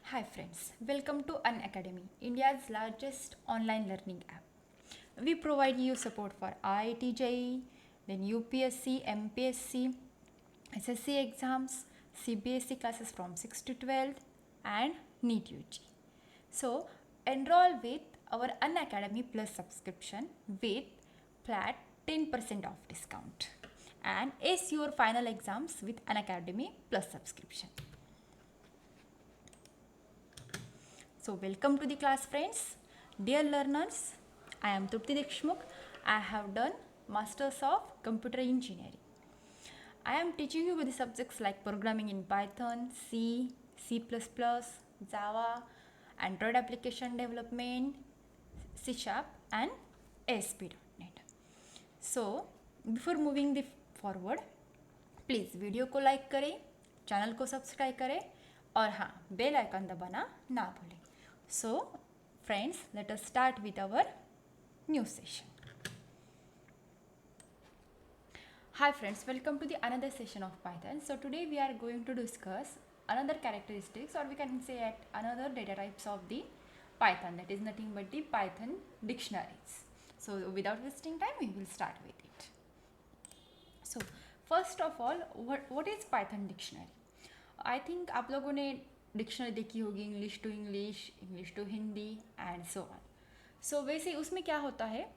Hi friends, welcome to Unacademy, India's largest online learning app. We provide you support for IIT JEE, then UPSC, MPSC, SSC exams, CBSE classes from 6 to 12 and NEET UG. So enroll with our Unacademy Plus subscription with flat 10% off discount and ace your final exams with Unacademy Plus subscription. So welcome to the class friends. Dear learners, I am Trupti Deshmukh. I have done Masters of Computer Engineering. I am teaching you with the subjects like programming in Python, C, C++, Java, Android application development, C Sharp and ASP.NET. So before moving the forward, please video को like करें, channel को subscribe करें और हाँ bell icon दबाना ना भूलें. So friends, let us start with our new session. Hi friends, welcome to the another session of Python. So today we are going to discuss another characteristics, or we can say at another data types of the Python, that is nothing but the Python dictionaries. So without wasting time, we will start with it. So first of all, what is Python dictionary? I think आप लोगों ने dictionary देखी होगी, English to English, English to Hindi and so on. So वैसे उसमें क्या होता है,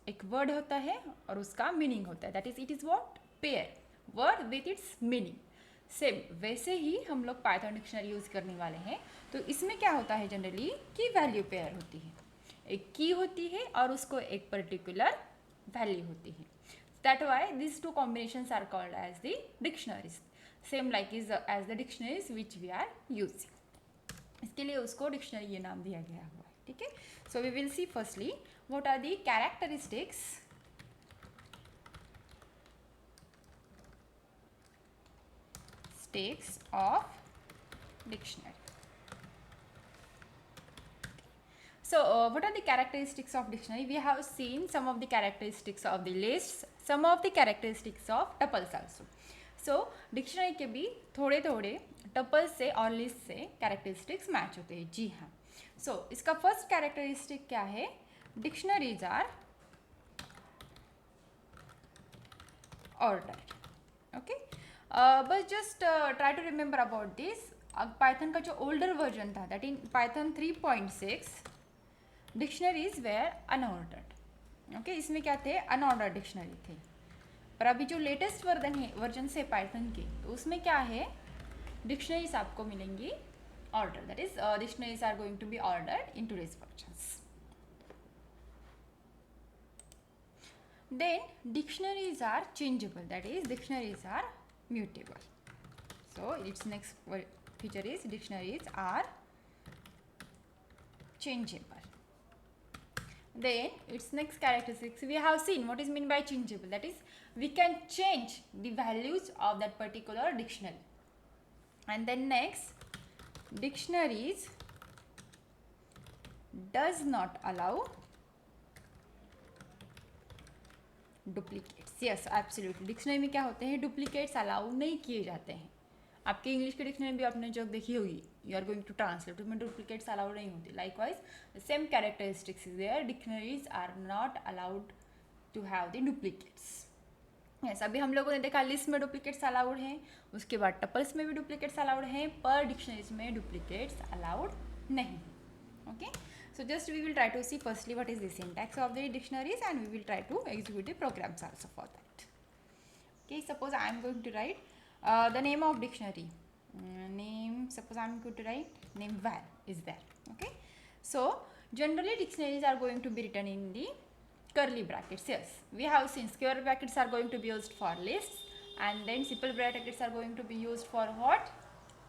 एक वर्ड होता है और उसका मीनिंग होता है, that is it is what, pair, word with its meaning. Same वैसे ही हम लोग पाइथन डिक्शनरी यूज़ करने वाले हैं. तो इसमें क्या होता है जनरली कि वैल्यू पेयर होती है, एक की होती है और उसको एक पर्टिकुलर वैल्यू होती है. That why this two combinations are called as the dictionaries, same like is as the dictionaries which we are using. इसके लिए उसको डिक्शनरी ये नाम दिया गया हुआ है. ठीक है. So we will see firstly what are the characteristics of dictionary. So what are the characteristics of dictionary? We have seen some of the characteristics of the lists, some of the characteristics of tuples also. So dictionary के भी थोड़े थोड़े tuples से और list से characteristics match होते हैं. जी हाँ. सो इसका फर्स्ट कैरेक्टरिस्टिक क्या है? Dictionaries are order. ओके, बस just try to remember about this. Python का जो ओल्डर वर्जन था, that in Python 3.6, dictionaries were unordered. Okay, इसमें क्या थे? अनऑर्डर्ड डिक्शनरी थे. पर अभी जो लेटेस्ट वर्जन से पाइथन के, तो उसमें क्या है, डिक्शनरीज आपको मिलेंगी order. That is dictionaries are going to be ordered in today's versions. Then dictionaries are changeable, that is dictionaries are mutable. So its next feature is dictionaries are changeable. Then its next characteristics, we have seen what is meant by changeable, that is we can change the values of that particular dictionary. And then next, dictionaries does not allow duplicates. Yes absolutely, dictionary में क्या होते हैं, duplicates allow नहीं किए जाते हैं. आपके English की डिक्शनरी भी आपने जो देखी होगी, you are going to translate, उसमें डुप्लीकेट्स अलाउ नहीं होती. Likewise same characteristics is there, dictionaries are not allowed to have the duplicates. Yes, अभी हम लोगों ने देखा लिस्ट में डुप्लीकेट्स अलाउड हैं, उसके बाद टपल्स में भी डुप्लीकेट्स अलाउड हैं, पर डिक्शनरीज में डुप्लीकेट्स अलाउड नहीं. Okay. So just we will try to see firstly what is the syntax of the dictionaries, and we will try to execute the programs also for that. Okay, suppose I am going to write the name of dictionary. Name, suppose I am going to write name var is there. Okay, so generally dictionaries are going to be written in the curly brackets. Yes, we have seen square brackets are going to be used for lists, and then simple brackets are going to be used for what?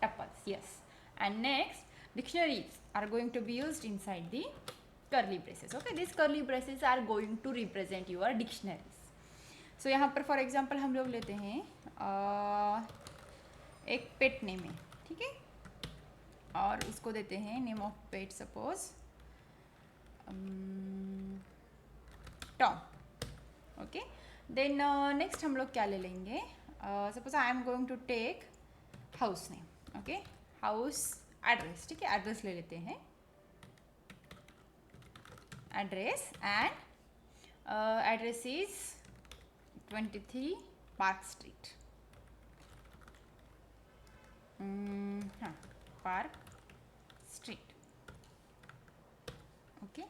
Tuples. Yes, and next dictionaries are going to be used inside the curly braces. Okay, these curly braces are going to represent your dictionaries. So यहाँ पर for example हम लोग लेते हैं एक pet name है, ठीक है, और उसको देते हैं name of pet, suppose Tom. Okay, then next हम लोग क्या ले लेंगे, suppose I am going to take house name. Okay, house address, ठीक है, एड्रेस ले लेते हैं, address, and address is 23 park street, हाँ, park street, okay.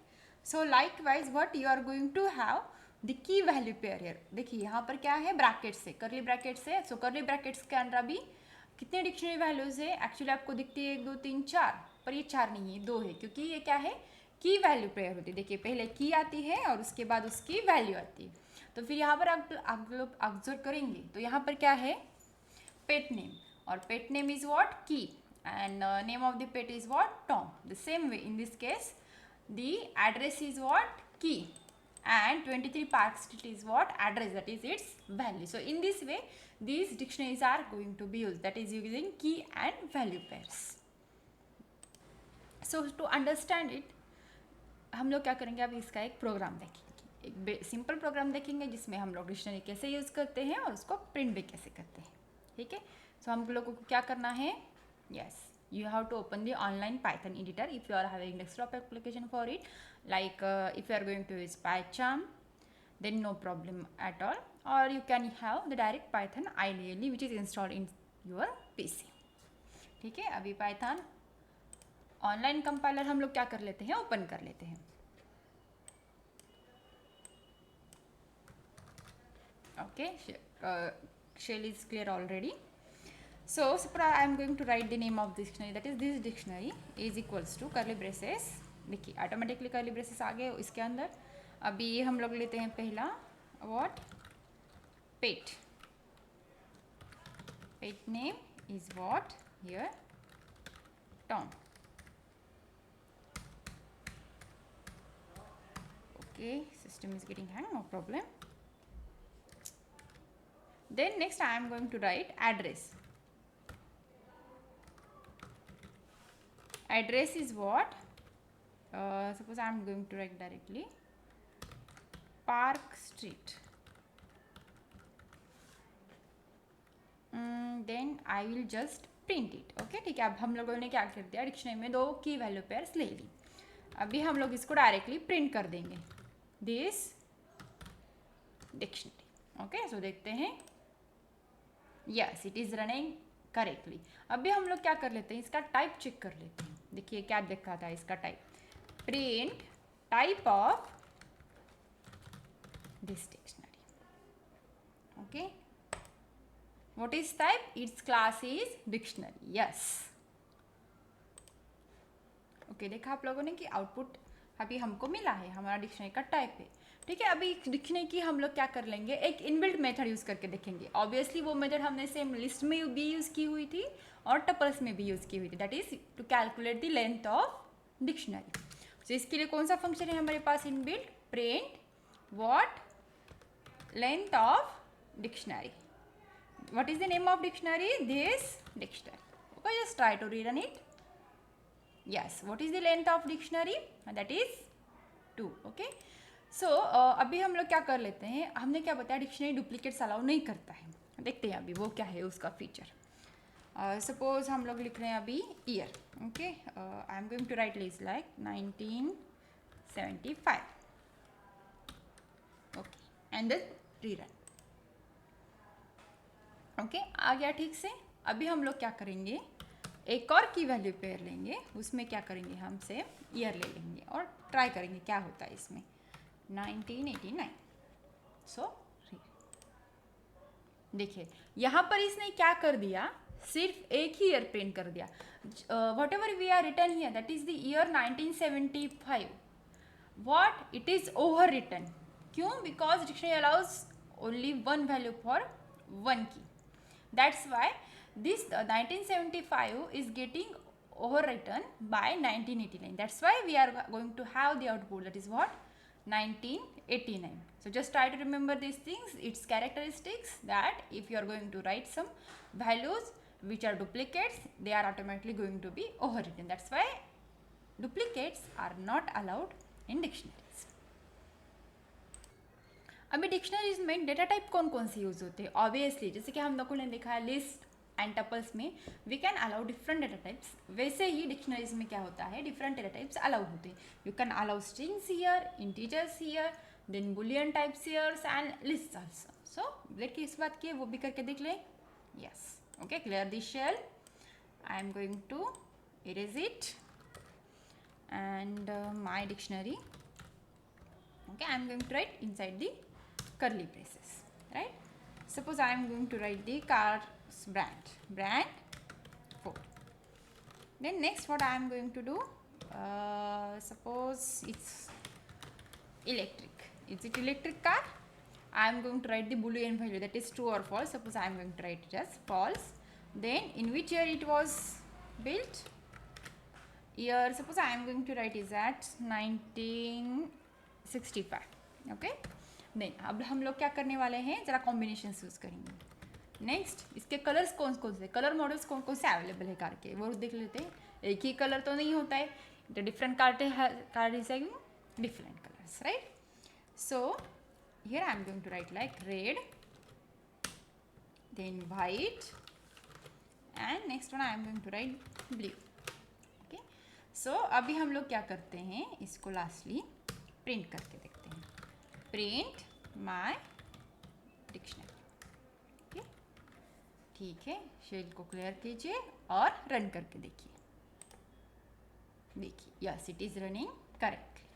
So likewise what you are going to have the key value pair here. देखिए यहाँ पर क्या है, ब्रैकेट से, करली ब्रैकेट से. सो करली ब्रैकेट्स के अंदर अभी कितने डिक्शनरी वैल्यूज है, एक्चुअली आपको दिखती है 1 2 3 4, पर ये 4 नहीं है, 2 है, क्योंकि ये क्या है, की वैल्यू पेयर होती है. देखिए पहले की आती है और उसके बाद उसकी वैल्यू आती है. तो फिर यहाँ पर आप लोग ऑब्जर्व करेंगे तो यहाँ पर क्या है, पेट नेम, और पेट नेम इज व्हाट, की, and name of the pet is what, Tom. The same way in this case the address is what, key, and 23 Park Street is what, address, that is its value. So in this way these dictionaries are going to be used, that is using key and value pairs. So to understand it हम लोग क्या करेंगे, अब इसका एक programme देखेंगे, एक simple programme देखेंगे जिसमें हम लोग डिक्शनरी कैसे यूज़ करते हैं और उसको प्रिंट भी कैसे करते हैं, ठीक है. सो हम लोगों को क्या करना है, yes, you have to open the online Python editor if you are having desktop application for it, like if you are going to use PyCharm, then no problem at all, or you can have the direct Python ideally which is installed in your PC, ठीक है. अभी Python online compiler हम लोग क्या कर लेते हैं, open कर लेते हैं, okay. Shell is clear already. So I am going to write the name of the dictionary, that is this dictionary is equals to curly braces. देखिए ऑटोमेटिकली curly braces आ गए इसके अंदर. अभी ये हम लोग लेते हैं पहला, what, pet, pet name is what, here, Tom, okay, system is getting hang, no problem. Then next I am going to write address. Address is what, suppose I am going to write directly Park Street, then I will just print it, okay, ठीक है. अब हम लोगों ने क्या कर दिया, dictionary में 2 की वैल्यू पेयर्स ले ली. अभी हम लोग इसको डायरेक्टली प्रिंट कर देंगे, दिस डिक्शनरी, ओके. सो देखते हैं, yes, it is running correctly. अभी हम लोग क्या कर लेते हैं, इसका टाइप चेक कर लेते हैं. देखिए क्या दिखा था इसका type, print type of this dictionary, okay. What is type, it's class is dictionary, yes, okay. देखा आप लोगों ने कि आउटपुट अभी हमको मिला है, हमारा डिक्शनरी का टाइप है, ठीक है. अभी डिक्शनरी की हम लोग क्या कर लेंगे, एक इनबिल्ट मेथड यूज़ करके देखेंगे. ऑब्वियसली वो मेथड हमने सेम लिस्ट में भी यूज़ की हुई थी और टपल्स में भी यूज़ की हुई थी, that is to calculate the length of dictionary. तो इसके लिए कौन सा फंक्शन है हमारे पास, inbuilt, print what, length of dictionary. What is the name of dictionary, this dictionary, okay. Just try to read it. yes, what is the length of dictionary, that is 2, okay. so अभी हम लोग क्या कर लेते हैं, हमने क्या बताया, डिक्शनरी डुप्लीकेट्स अलाउ नहीं करता है. देखते हैं अभी वो क्या है उसका फीचर. सपोज हम लोग लिख रहे हैं अभी year, okay. I am going to write list like 1975, okay, and the rerun, okay. आ गया ठीक से. अभी हम लोग क्या करेंगे, एक और की वैल्यू पेयर लेंगे, उसमें क्या करेंगे, हम से ईयर ले लेंगे और ट्राई करेंगे क्या होता है इसमें, 1989. सो देखिए यहाँ पर इसने क्या कर दिया, सिर्फ एक ही ईयर प्रिंट कर दिया. Whatever we are return here, that is the year 1975. What, it is over return. क्यों, because dictionary allows only one value for one key. That's why this 1975 is getting overwritten by 1989. That's why we are going to have the output, that is what, 1989. So just try to remember these things, its characteristics, that if you are going to write some values which are duplicates, they are automatically going to be overwritten. That's why duplicates are not allowed in dictionaries. अभी dictionaries में data type कौन कौन से use होते हैं, obviously जैसे कि हम लोगों ने देखा है लिस्ट, एंड टपल्स में we can allow different data types, वैसे ही डिक्शनरीज में क्या होता है, डिफरेंट डेटा टाइप्स अलाउ होते हैं. You can allow strings here, integers here, then boolean types here and list also. So देखिए इस बात की वो भी करके देख लें. Yes, okay, clear this shell. I am going to erase it and my dictionary. Okay, I am going to write inside the curly braces, right? Suppose I am going to write the car's brand Ford. Then next what I am going to do, suppose it's electric. Is it electric car? I am going to write the boolean value, that is true or false. Suppose I am going to write it as false. Then in which year it was built? Year, suppose I am going to write is at 1965. Okay, then अब हम लोग क्या करने वाले हैं, जरा combination use करेंगे. Next, इसके कलर्स कौन कौन से, कलर मॉडल्स कौन कौन से अवेलेबल है कार के, वो देख लेते हैं. एक ही कलर तो नहीं होता है, the different car is having different colours, right? So here I am going to write like red, then white, and next one I am going to write blue. So अभी हम लोग क्या करते हैं, इसको लास्टली प्रिंट करके देखते हैं. Print my dictionary. ओके, ठीक है, शेल को क्लियर कीजिए और रन करके देखिए. Yes, it is running correctly.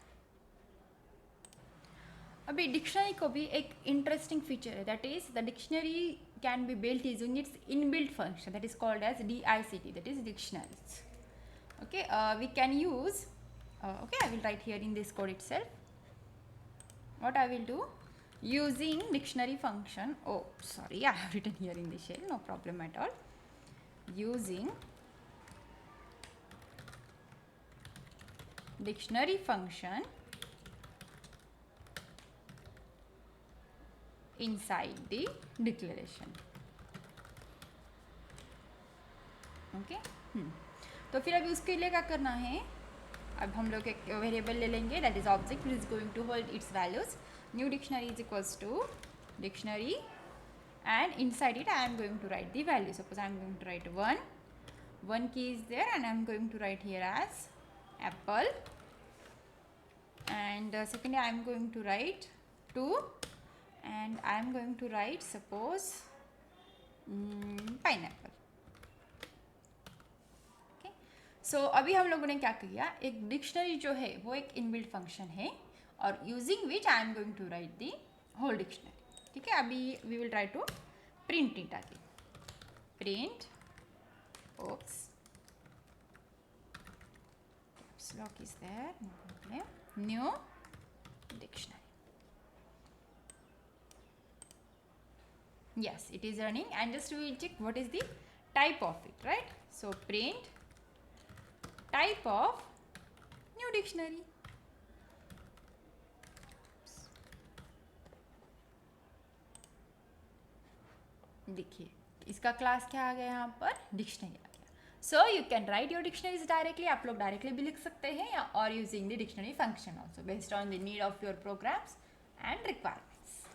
अभी डिक्शनरी को भी एक इंटरेस्टिंग फीचर है, that is the dictionary can be built using its inbuilt function, that is called as DICT, that is dictionaries. Okay, we can use okay, I will write here in this code itself what I will do, using dictionary function. Oh sorry, I have written here in the shell, no problem at all. Using dictionary function inside the declaration. Okay. तो फिर अभी उसके लिए क्या करना है, अब हम लोग एक वेरिएबल ले लेंगे, that is object is going to hold its values. New dictionary is equals to dictionary and inside it I am going to write the value. Suppose I am going to write 1 key is there and I am going to write here as apple, and secondly I am going to write 2 and I am going to write suppose pineapple. सो अभी हम लोगों ने क्या किया, एक dictionary जो है वो एक इनबिल्ट फंक्शन है और using which I am going to write the whole dictionary. ठीक है, अभी we will try to print it आगे. Print oops caps lock is there, no problem, new dictionary. Yes, it is running, and just we will check what is the type of it, right? So print type of new dictionary. देखिए इसका class क्या आ गया, यहाँ पर dictionary आ गया. So you can write your dictionaries directly, आप लोग डायरेक्टली भी लिख सकते हैं या और using the dictionary function also based on the need of your programs and requirements.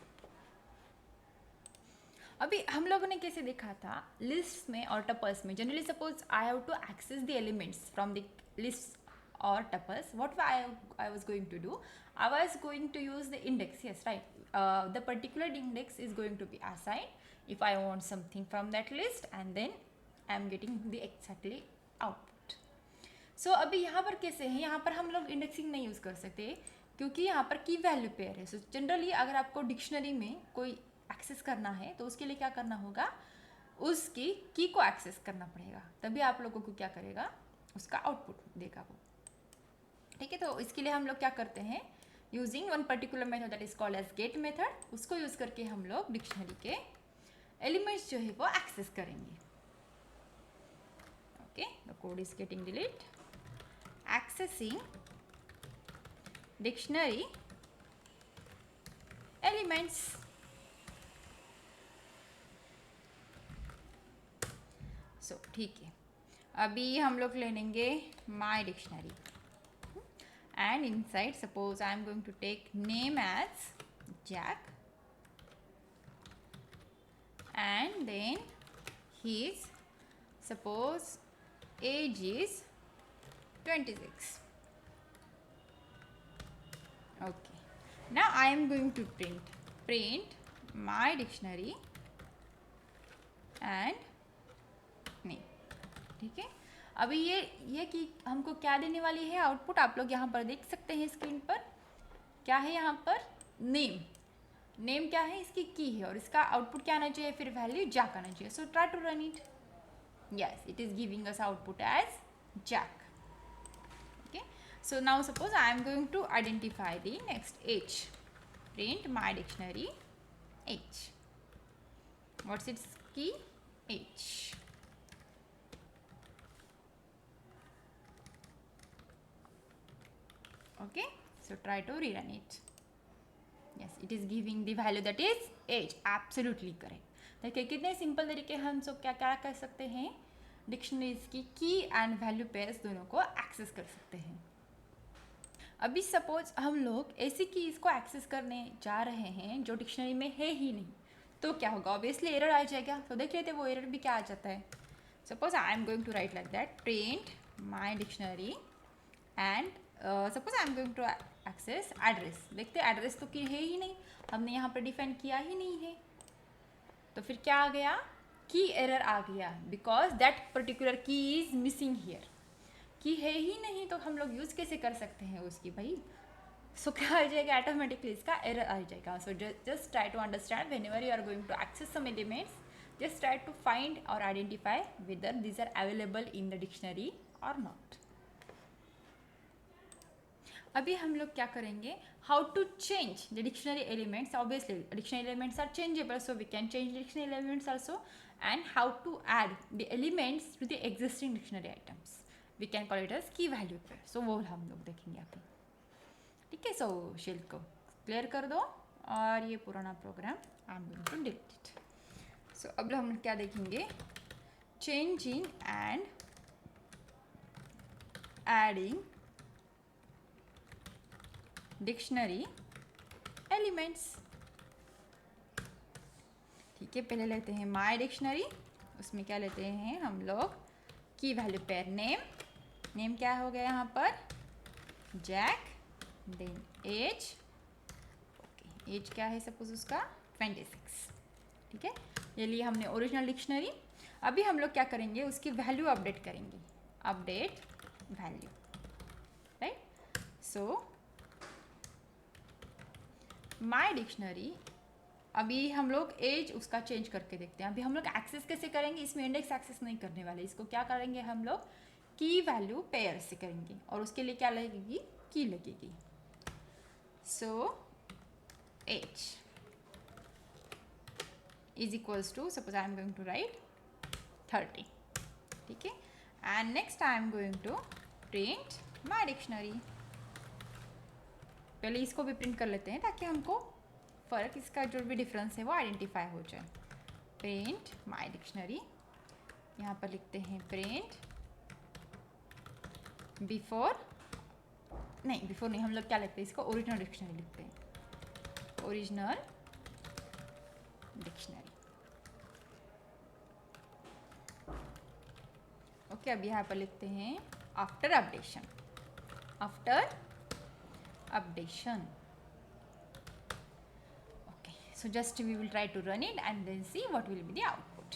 अभी हम लोगों ने कैसे देखा था, लिस्ट में और टपल्स में generally suppose I have to access the elements from the list or tuples, what I was going to do, I was going to use the index. Yes, right, the particular index is going to be assigned if I want something from that list and then I am getting the exactly output. So अभी यहाँ पर कैसे है, यहाँ पर हम लोग indexing नहीं यूज़ कर सकते क्योंकि यहाँ पर की वैल्यू पेयर है. सो जनरली अगर आपको डिक्शनरी में कोई एक्सेस करना है तो उसके लिए क्या करना होगा, उसकी की को एक्सेस करना पड़ेगा, तभी आप लोगों को क्या करेगा, उसका आउटपुट देगा वो. ठीक है, तो इसके लिए हम लोग क्या करते हैं, using one particular method that is called as get method, उसको यूज करके हम लोग डिक्शनरी के एलिमेंट्स जो है वो एक्सेस करेंगे. Okay, the code is getting delete. Accessing dictionary elements. So ठीक है, अभी हम लोग ले लेंगे my dictionary and inside suppose I am going to take name as Jack and then his suppose age is 26. Okay, now I am going to print my dictionary and name. ठीक है, अभी ये कि हमको क्या देने वाली है आउटपुट, आप लोग यहाँ पर देख सकते हैं स्क्रीन पर क्या है, यहाँ पर नेम क्या है, इसकी की है, और इसका आउटपुट क्या आना चाहिए, फिर वैल्यू जैक आना चाहिए. So try to run it. Yes, it is giving us output as Jack. Okay, so now suppose I am going to identify the next age. Print my dictionary age. What's its key? Age. Okay, so try to rerun it. Yes, it is giving the value that is age. Absolutely correct. देखिए कितने simple तरीके हम सब क्या क्या कर सकते हैं, डिक्शनरीज की एंड वैल्यू पेयर्स दोनों को एक्सेस कर सकते हैं. अभी सपोज हम लोग ऐसी कीज को एक्सेस करने जा रहे हैं जो डिक्शनरी में है ही नहीं, तो क्या होगा, ऑब्वियसली एरर आ जाएगा. तो देख लेते हैं वो एरर भी क्या आ जाता है. Suppose I am going to write like that, print my dictionary and suppose I am going to access address. देखते हैं एड्रेस तो की है ही नहीं, हमने यहाँ पर डिफाइन किया ही नहीं है, तो फिर क्या आ गया, की एरर आ गया, बिकॉज दैट पर्टिकुलर की इज मिसिंग हियर. की है ही नहीं तो हम लोग यूज़ कैसे कर सकते हैं उसकी भाई. सो क्या आ जाएगा, ऑटोमेटिकली इसका एरर आ जाएगा. So just try to understand whenever you are going to access some elements, just try to find or identify whether these are available in the dictionary or not. अभी हम लोग क्या करेंगे, how to change the dictionary elements. Obviously dictionary elements are changeable, so we can change dictionary elements also, and how to add the elements to the existing dictionary items. We can call it as key value pair. So वो हम लोग देखेंगे अभी. ठीक है, सो shell को clear कर दो और ये पुराना program I am going to delete it. So अब हम क्या देखेंगे, changing and adding dictionary elements. ठीक है, पहले लेते हैं माई डिक्शनरी. उसमें क्या लेते हैं हम लोग, की वैल्यू पेयर नेम क्या हो गया यहाँ पर, Jack. Then age. Okay, age क्या है सपोज उसका 26. ठीक है, ये लिए हमने ओरिजिनल डिक्शनरी. अभी हम लोग क्या करेंगे, उसकी वैल्यू अपडेट करेंगे, अपडेट वैल्यू, राइट. सो माई डिक्शनरी, अभी हम लोग एज उसका चेंज करके देखते हैं. अभी हम लोग एक्सेस कैसे करेंगे, इसमें इंडेक्स एक्सेस नहीं करने वाले, इसको क्या करेंगे हम लोग, की वैल्यू पेयर से करेंगे, और उसके लिए क्या लगेगी, की लगेगी. So age is equals to, suppose I am going to write 30. ठीक है, and next I am going to print my dictionary. पहले इसको भी प्रिंट कर लेते हैं ताकि हमको फ़र्क, इसका जो भी डिफरेंस है वो आइडेंटिफाई हो जाए. प्रिंट माई डिक्शनरी, यहाँ पर लिखते हैं प्रिंट बिफोर नहीं, हम लोग क्या लिखते हैं, इसको ओरिजिनल डिक्शनरी लिखते हैं, ओरिजिनल डिक्शनरी. ओके, अब यहाँ पर लिखते हैं after updation. Okay, so just we will try to run it and then see what will be the output.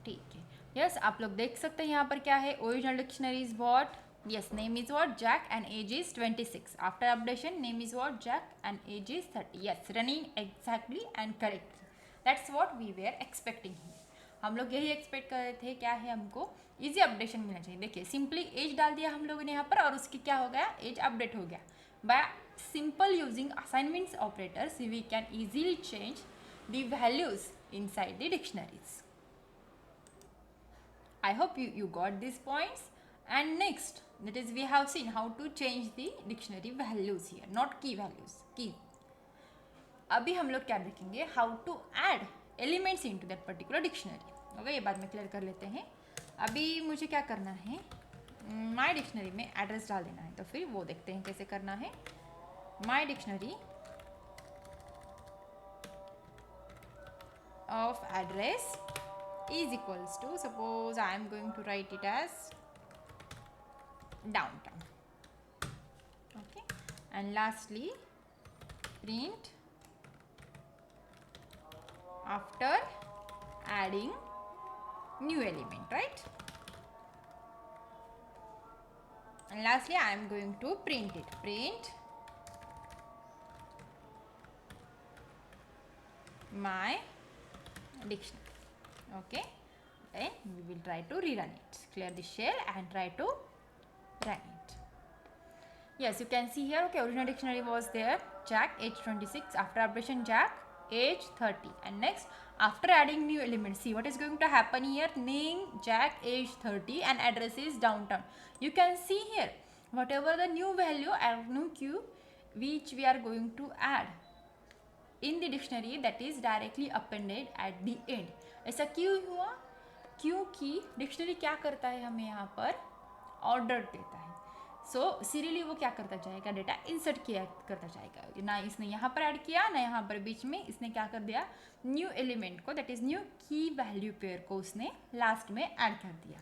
ठीक है, यस, आप लोग देख सकते हैं यहाँ पर क्या है, original dictionary is what, yes, name is what, Jack, and age is 26. After updation, name is what, Jack, and age is 30. Yes, running exactly and correctly. That's what we were expecting here. हम लोग यही expect कर रहे थे, क्या है, हमको easy updation मिलना चाहिए. देखिए सिंपली एज डाल दिया हम लोगों ने यहाँ पर, और उसकी क्या हो गया, एज अपडेट हो गया. By simple using assignments operators we can easily change the values inside the dictionaries. I hope you got these points. And next, that is, we have seen how to change the dictionary values here, not key values, key. अभी हम लोग क्या देखेंगे, how to add elements into that particular dictionary. Okay, ये बाद में clear कर लेते हैं. अभी मुझे क्या करना है, माई डिक्शनरी में एड्रेस डाल देना है, तो फिर वो देखते हैं कैसे करना है. माई dictionary of address is equals to, suppose I am going to write it as downtown. Okay, and lastly print after adding new element, right? And lastly I am going to print it, print my dictionary. Okay, then we will try to rerun it. Clear the shell and try to run it. Yes, you can see here, okay, original dictionary was there, Jack age 26, after operation Jack age 30, and next after adding new element, see what is going to happen here, name Jack age 30 and address is downtown. You can see here whatever the new value and new q which we are going to add in the dictionary, that is directly appended at the end. ऐसा क्यों हुआ? क्योंकि dictionary क्या करता है, हमें यहाँ पर ऑर्डर देता है. सो सीरियली वो क्या करता जाएगा, डेटा इंसर्ट किया करता जाएगा. ना इसने यहाँ पर ऐड किया ना यहाँ पर बीच में, इसने क्या कर दिया, न्यू एलिमेंट को, दैट इज न्यू की वैल्यू पेयर को उसने लास्ट में ऐड कर दिया.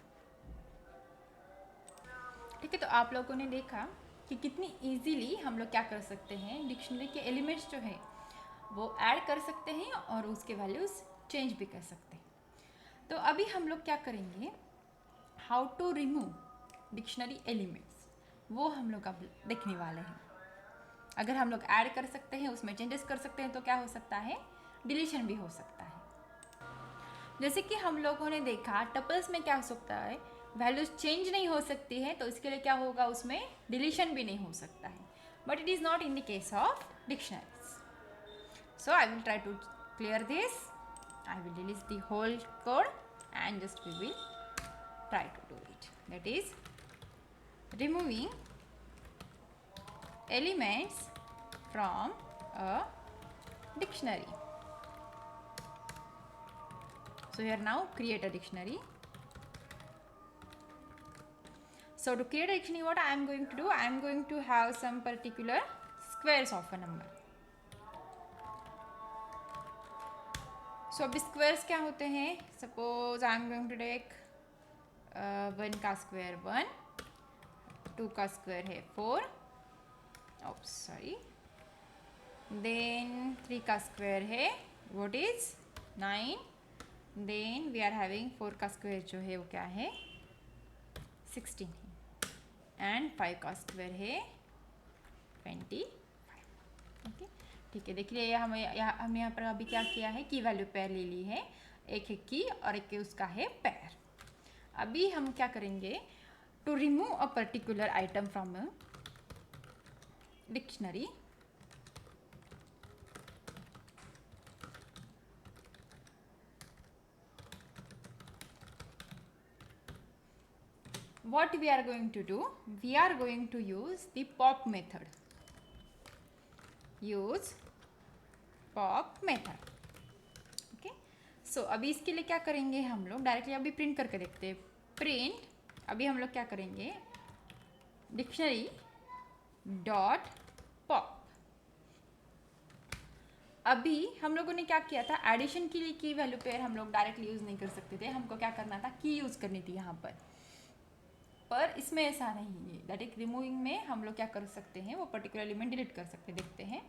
ठीक है, तो आप लोगों ने देखा कि कितनी इजीली हम लोग क्या कर सकते हैं, डिक्शनरी के एलिमेंट्स जो है वो ऐड कर सकते हैं और उसके वैल्यूज चेंज भी कर सकते हैं. तो अभी हम लोग क्या करेंगे, how to remove dictionary elements, वो हम लोग अब देखने वाले हैं. अगर हम लोग ऐड कर सकते हैं, उसमें चेंजेस कर सकते हैं, तो क्या हो सकता है, डिलीशन भी हो सकता है. जैसे कि हम लोगों ने देखा टपल्स में क्या हो सकता है, वैल्यूज चेंज नहीं हो सकती है, तो इसके लिए क्या होगा, उसमें डिलीशन भी नहीं हो सकता है. But it is not in the case of dictionaries. So I will try to clear this. I will delete the whole code and just we will try to do it. That is removing elements from a dictionary. So here now create a dictionary. So to create a dictionary, what I am going to do, I am going to have some particular squares of a number. सो अब squares क्या होते हैं, suppose I am going to take 1 का square 1, 2 का square है 4, sorry, then 3 का square है what is 9, then we are having 4 का स्क्वायर जो है वो क्या है 16 है, एंड 5 का स्क्वायर है 25. ओके, ठीक है, देखिए हमने यहाँ पर अभी क्या किया है, की वैल्यू पेयर ले ली है, एक है की और एक उसका है पेयर. अभी हम क्या करेंगे, to remove a particular item from a dictionary, what we are going to do, we are going to use the pop method. Use pop method. Okay, so अभी इसके लिए क्या करेंगे, हम लोग डायरेक्टली अभी प्रिंट करके देखते हैं. प्रिंट, अभी हम लोग क्या करेंगे, डिक्शनरी डॉट पॉप. अभी हम लोगों ने क्या किया था, एडिशन के लिए की वैल्यू पेयर हम लोग डायरेक्टली यूज नहीं कर सकते थे, हमको क्या करना था, की यूज करनी थी यहाँ पर इसमें ऐसा नहीं है. दैट इज रिमूविंग में हम लोग क्या कर सकते हैं, वो पर्टिकुलर एलिमेंट डिलीट कर सकते हैं. देखते हैं,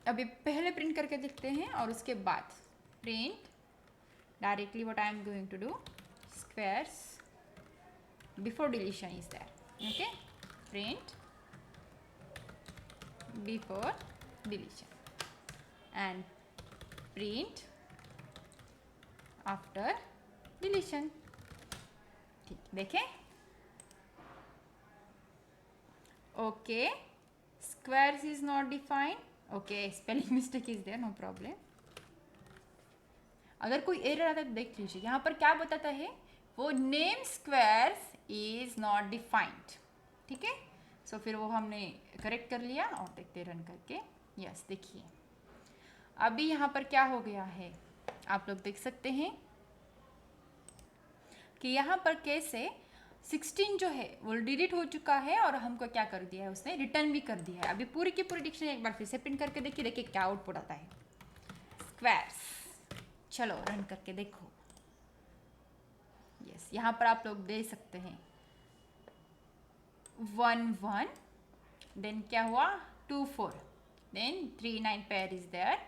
अभी पहले प्रिंट करके देखते हैं और उसके बाद print directly what I am going to do, squares before deletion is there. Okay, print before deletion and print after deletion. ठीक, देखें, okay, squares is not defined. Okay, spelling mistake is there, no problem. अगर कोई error आता है तो देख लीजिए, यहाँ पर क्या बताता है, वो name squares is not defined. ठीक है, सो फिर वो हमने करेक्ट कर लिया और देखते रन करके. यस, देखिए अभी यहाँ पर क्या हो गया है, आप लोग देख सकते हैं कि यहाँ पर कैसे 16 जो है वो डिलीट हो चुका है और हमको क्या कर दिया है, उसने रिटर्न भी कर दिया है. अभी पूरी की पूरी डिक्शनरी एक बार फिर से प्रिंट करके देखिए क्या आउटपुट आता है. स्क्वायर्स चलो रन करके देखो। यस, यहाँ पर आप लोग दे सकते हैं 1 1, देन क्या हुआ 2 4, then 3 9 pair is there,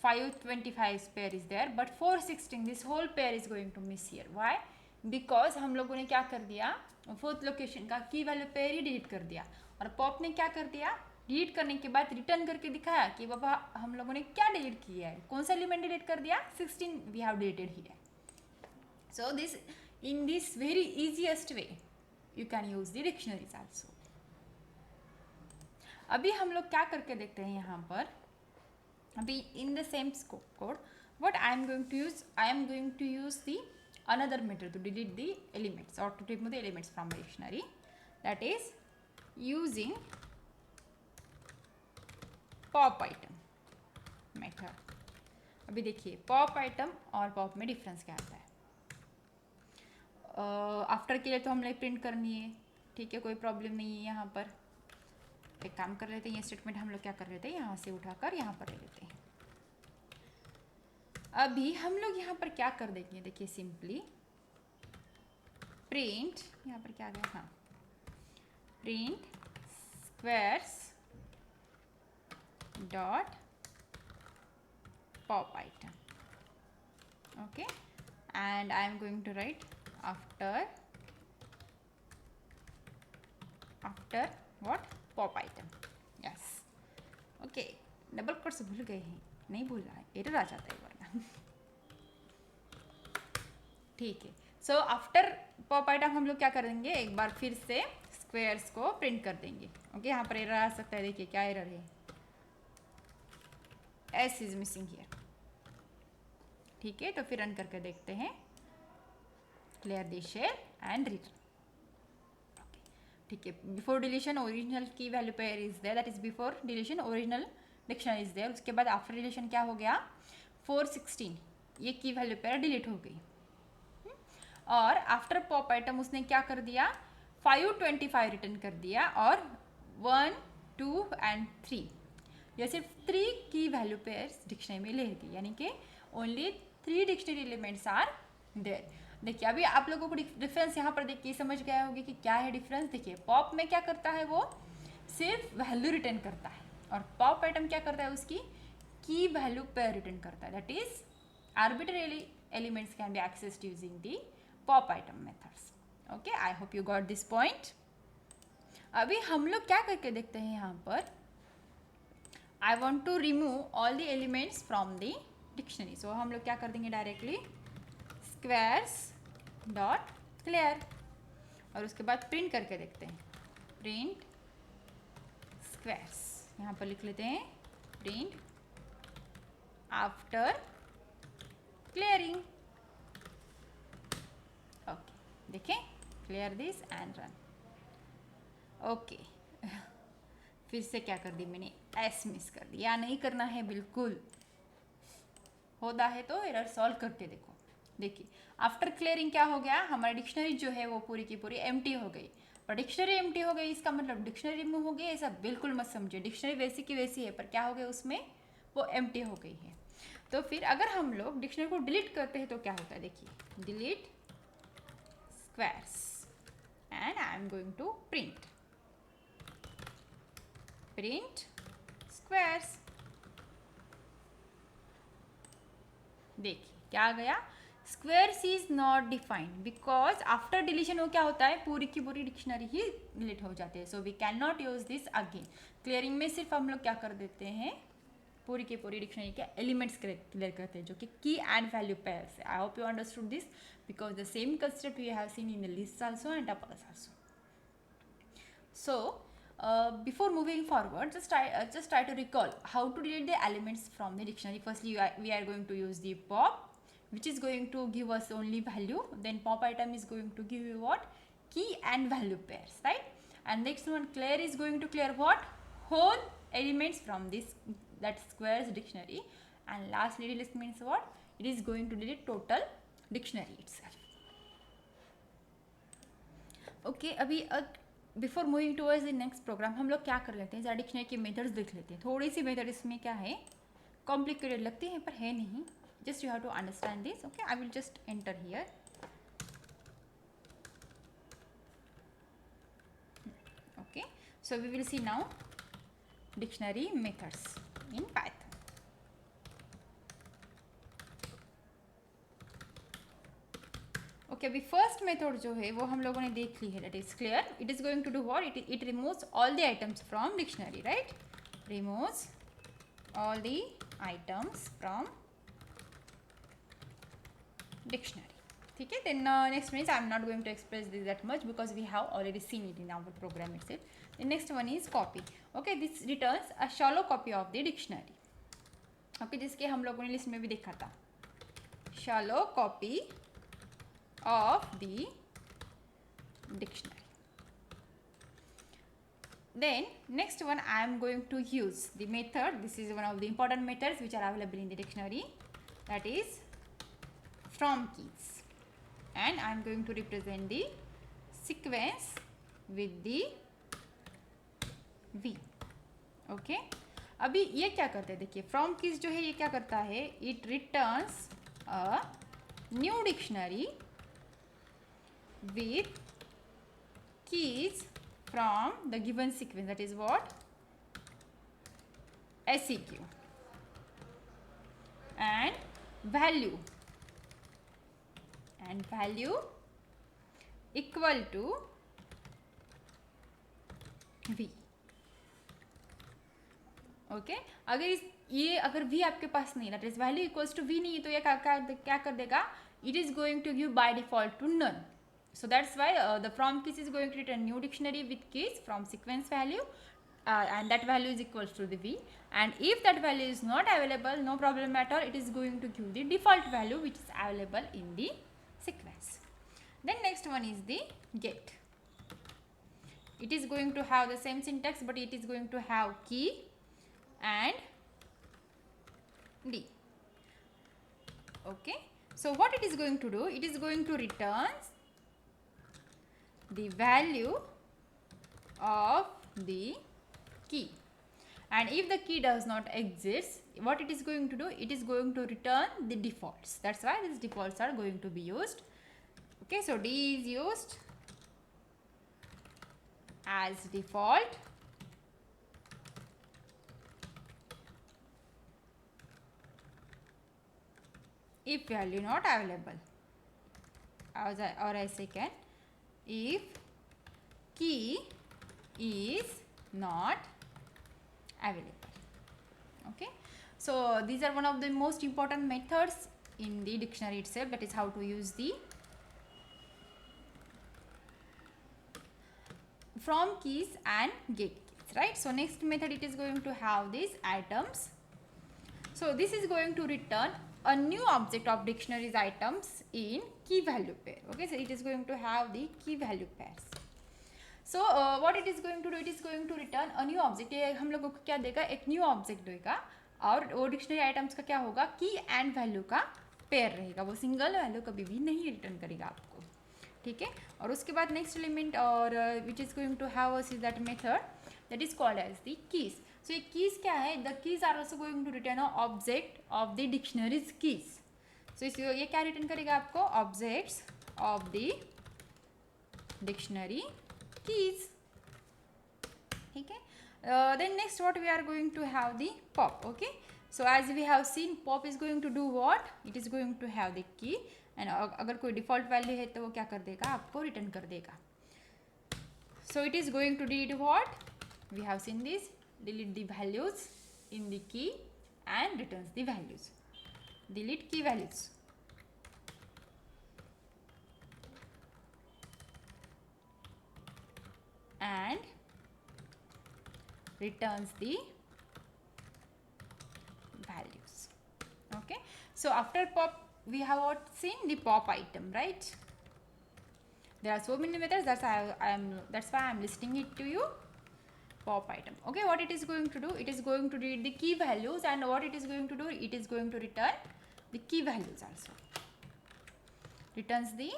5 25 pair is there, but 4 16 this whole pair is going to miss here. Why? Because हम लोगों ने क्या कर दिया, फोर्थ लोकेशन का की वैल्यू पेयर ही डिलीट कर दिया, और पॉप ने क्या कर दिया, डिलीट करने के बाद रिटर्न करके दिखाया कि बाबा हम लोगों ने क्या डिलीट किया है, कौन सा एलिमेंट डिलीट कर दिया, 16 we have deleted here. So this in this very easiest way you can use the dictionaries also. अभी हम लोग क्या करके देखते हैं यहाँ पर, अभी in the same scope code what I am going to use the another method to delete the elements or to remove the elements from the dictionary, that is using pop item method। अभी देखिए pop item और pop में difference क्या आता है। After के लिए तो हमने प्रिंट करनी है, ठीक है, कोई प्रॉब्लम नहीं है। यहाँ पर एक काम कर लेते हैं, ये स्टेटमेंट हम लोग क्या कर लेते हैं, यहाँ से उठाकर यहाँ पर ले लेते हैं। अभी हम लोग यहाँ पर क्या कर देंगे, देखिए सिंपली प्रिंट, यहाँ पर क्या गया, हाँ print squares dot pop item, okay, and I am going to write after what, pop item. Yes, okay, double quotes भूल गए हैं, नहीं भूल रहा है, एरर आ जाता है वरना। ठीक है, सो आफ्टर पॉप आइटम हम लोग क्या करेंगे, एक बार फिर से स्क्वायर्स को प्रिंट कर देंगे। ओके, यहाँ पर एरर आ सकता है, देखिए क्या एरर है, एस इज मिसिंग हियर। ठीक है, तो फिर रन करके देखते हैं, clear the shell and return. ठीक है, बिफोर डिलीशन ओरिजिनल की value pair is there, that is before deletion original dictionary is there. उसके बाद आफ्टर डिलीशन क्या हो गया, 4 16 ये की वैल्यू पेयर डिलीट हो गई। और आफ्टर पॉप आइटम उसने क्या कर दिया, 5 25 रिटर्न कर दिया, और 1 2 एंड 3 ये सिर्फ 3 की वैल्यू पेयर्स डिक्शनरी में लेगी, यानी कि only 3 dictionary elements are there. देखिए अभी आप लोगों को डिफरेंस यहाँ पर देख के समझ गया होगी कि क्या है डिफरेंस। देखिए पॉप में क्या करता है, वो सिर्फ वैल्यू रिटर्न करता है, और पॉप आइटम क्या करता है, उसकी की वैल्यू पेयर रिटर्न करता है, that is arbitrary elements can be accessed using the pop item methods. Okay, I hope you got this point. अभी हम लोग क्या करके देखते हैं, यहाँ पर I want to remove all the elements from the dictionary. So हम लोग क्या कर देंगे, डायरेक्टली स्क्वायर्स डॉट क्लियर, और उसके बाद प्रिंट करके देखते हैं, प्रिंट स्क्वायर्स, यहाँ पर लिख लेते हैं प्रिंट आफ्टर क्लियरिंग। ओके, देखें, clear this and run. Okay, फिर से क्या कर दी मैंने, एस मिस कर दिया, नहीं करना है बिल्कुल, होता है तो एरर सॉल्व करके देखो। देखिए आफ्टर क्लियरिंग क्या हो गया, हमारी डिक्शनरी जो है वो पूरी की पूरी एम्प्टी हो गई। पर डिक्शनरी एम्प्टी हो गई इसका मतलब डिक्शनरी रिमूव हो गई, ऐसा बिल्कुल मत समझे। डिक्शनरी वैसी की वैसी है, पर क्या हो गया उसमें, वो एम्प्टी हो गई है। तो फिर अगर हम लोग डिक्शनरी को डिलीट करते हैं तो क्या होता है, देखिए delete squares and I am going to print squares. देखिए क्या आ गया, squares is not defined, because after deletion वो क्या होता है, पूरी की पूरी डिक्शनरी ही डिलीट हो जाती है। So we can not use this again. Clearing में सिर्फ हम लोग क्या कर देते हैं, पूरी की पूरी डिक्शनरी के एलिमेंट्स क्लियर करते हैं, जो कि की एंड वैल्यू पेयर्स है। I hope you understood this, because the same concept we have seen in the list also and tuples also. So before moving forward, just try to recall how to delete the elements from the dictionary. Firstly, we are going to use the pop, which is going to give us only value. Then pop item is going to give you what, key and value pairs, right? And next one, clear is going to clear what, whole elements from this, that squares dictionary. And lastly, delete means what, it is going to delete total dictionary itself. Okay, अभी before moving towards the next program हम लोग क्या कर लेते हैं, ज़रा dictionary के methods देख लेते हैं। थोड़ी सी मेथड इसमें क्या है, कॉम्प्लिकेटेड लगती है पर है नहीं, Just you have to understand this. Okay, I will just enter here. Okay, so we will see now dictionary methods in Python. Okay अभी फर्स्ट मेथड जो है वो हम लोगों ने देख ली है, that is clear. It is going to do what? It removes all the items from dictionary, right? Removes all the items from dictionary. ठीक है, then next one is I'm not going to express this that much because we have already seen it in our program itself. The next one is copy. Okay, this returns a shallow copy of the dictionary. Okay, जिसके हम लोगों ने list में भी देखा था, shallow copy of the dictionary. Then next one I am going to use the method. This is one of the important methods which are available in the dictionary, that is from keys, and I am going to represent the sequence with the V. Okay, अभी ये क्या करते हैं, देखिए from keys जो है ये क्या करता है, it returns a new dictionary with keys from the given sequence, that is what? SEQ, and value equal to V. ओके अगर V आपके पास नहीं, that is value equals to V नहीं है, तो ये क्या कर देगा, it is going to give by default to none. So that's why the from keys is going to return new dictionary with keys from sequence value, and that value is equals to the V. And if that value is not available, no problem at all, it is going to give the default value which is available in the sequence. Then next one is the get. It is going to have the same syntax, but it is going to have key and D. Okay, so what it is going to do, it is going to return the value of the key, and if the key does not exist, what it is going to do, it is going to return the defaults. That's why these defaults are going to be used. Okay, so D is used as default, if value not available, or I say can, if key is not available. Okay, so these are one of the most important methods in the dictionary itself, that is how to use the from keys and get keys, right? So next method, it is going to have these items. So this is going to return a new object of dictionary's items in key value pair. Okay, so it is going to have the key value pairs. So what it is going to do, it is going to return a new object. ये हम लोगों को क्या देगा, एक new object देगा, और वो डिक्शनरी आइटम्स का क्या होगा, की एंड वैल्यू का पेयर रहेगा, वो सिंगल वैल्यू कभी भी नहीं रिटर्न करेगा आपको. ठीक है, और उसके बाद नेक्स्ट एलिमेंट और which is going to have us is that method that is called as the keys. So ये कीज क्या है, the keys are also going to return a object of the dictionaries keys. So ये क्या return करेगा आपको, objects of the dictionary keys. ठीक है, then next what we are going to have the pop. Okay, so as we have seen, pop is going to do what, it is going to have the key, and अगर कोई default value है तो वो क्या कर देगा, आपको return कर देगा. So it is going to delete what, we have seen this, delete the values in the key and returns the values. Delete key values. And returns the values. Okay, so after pop we have what seen, the pop item, right? There are so many methods, that's why I am listing it to you. Pop item. Okay, what it is going to do, it is going to read the key values, and what it is going to do, it is going to return the key values also. Returns the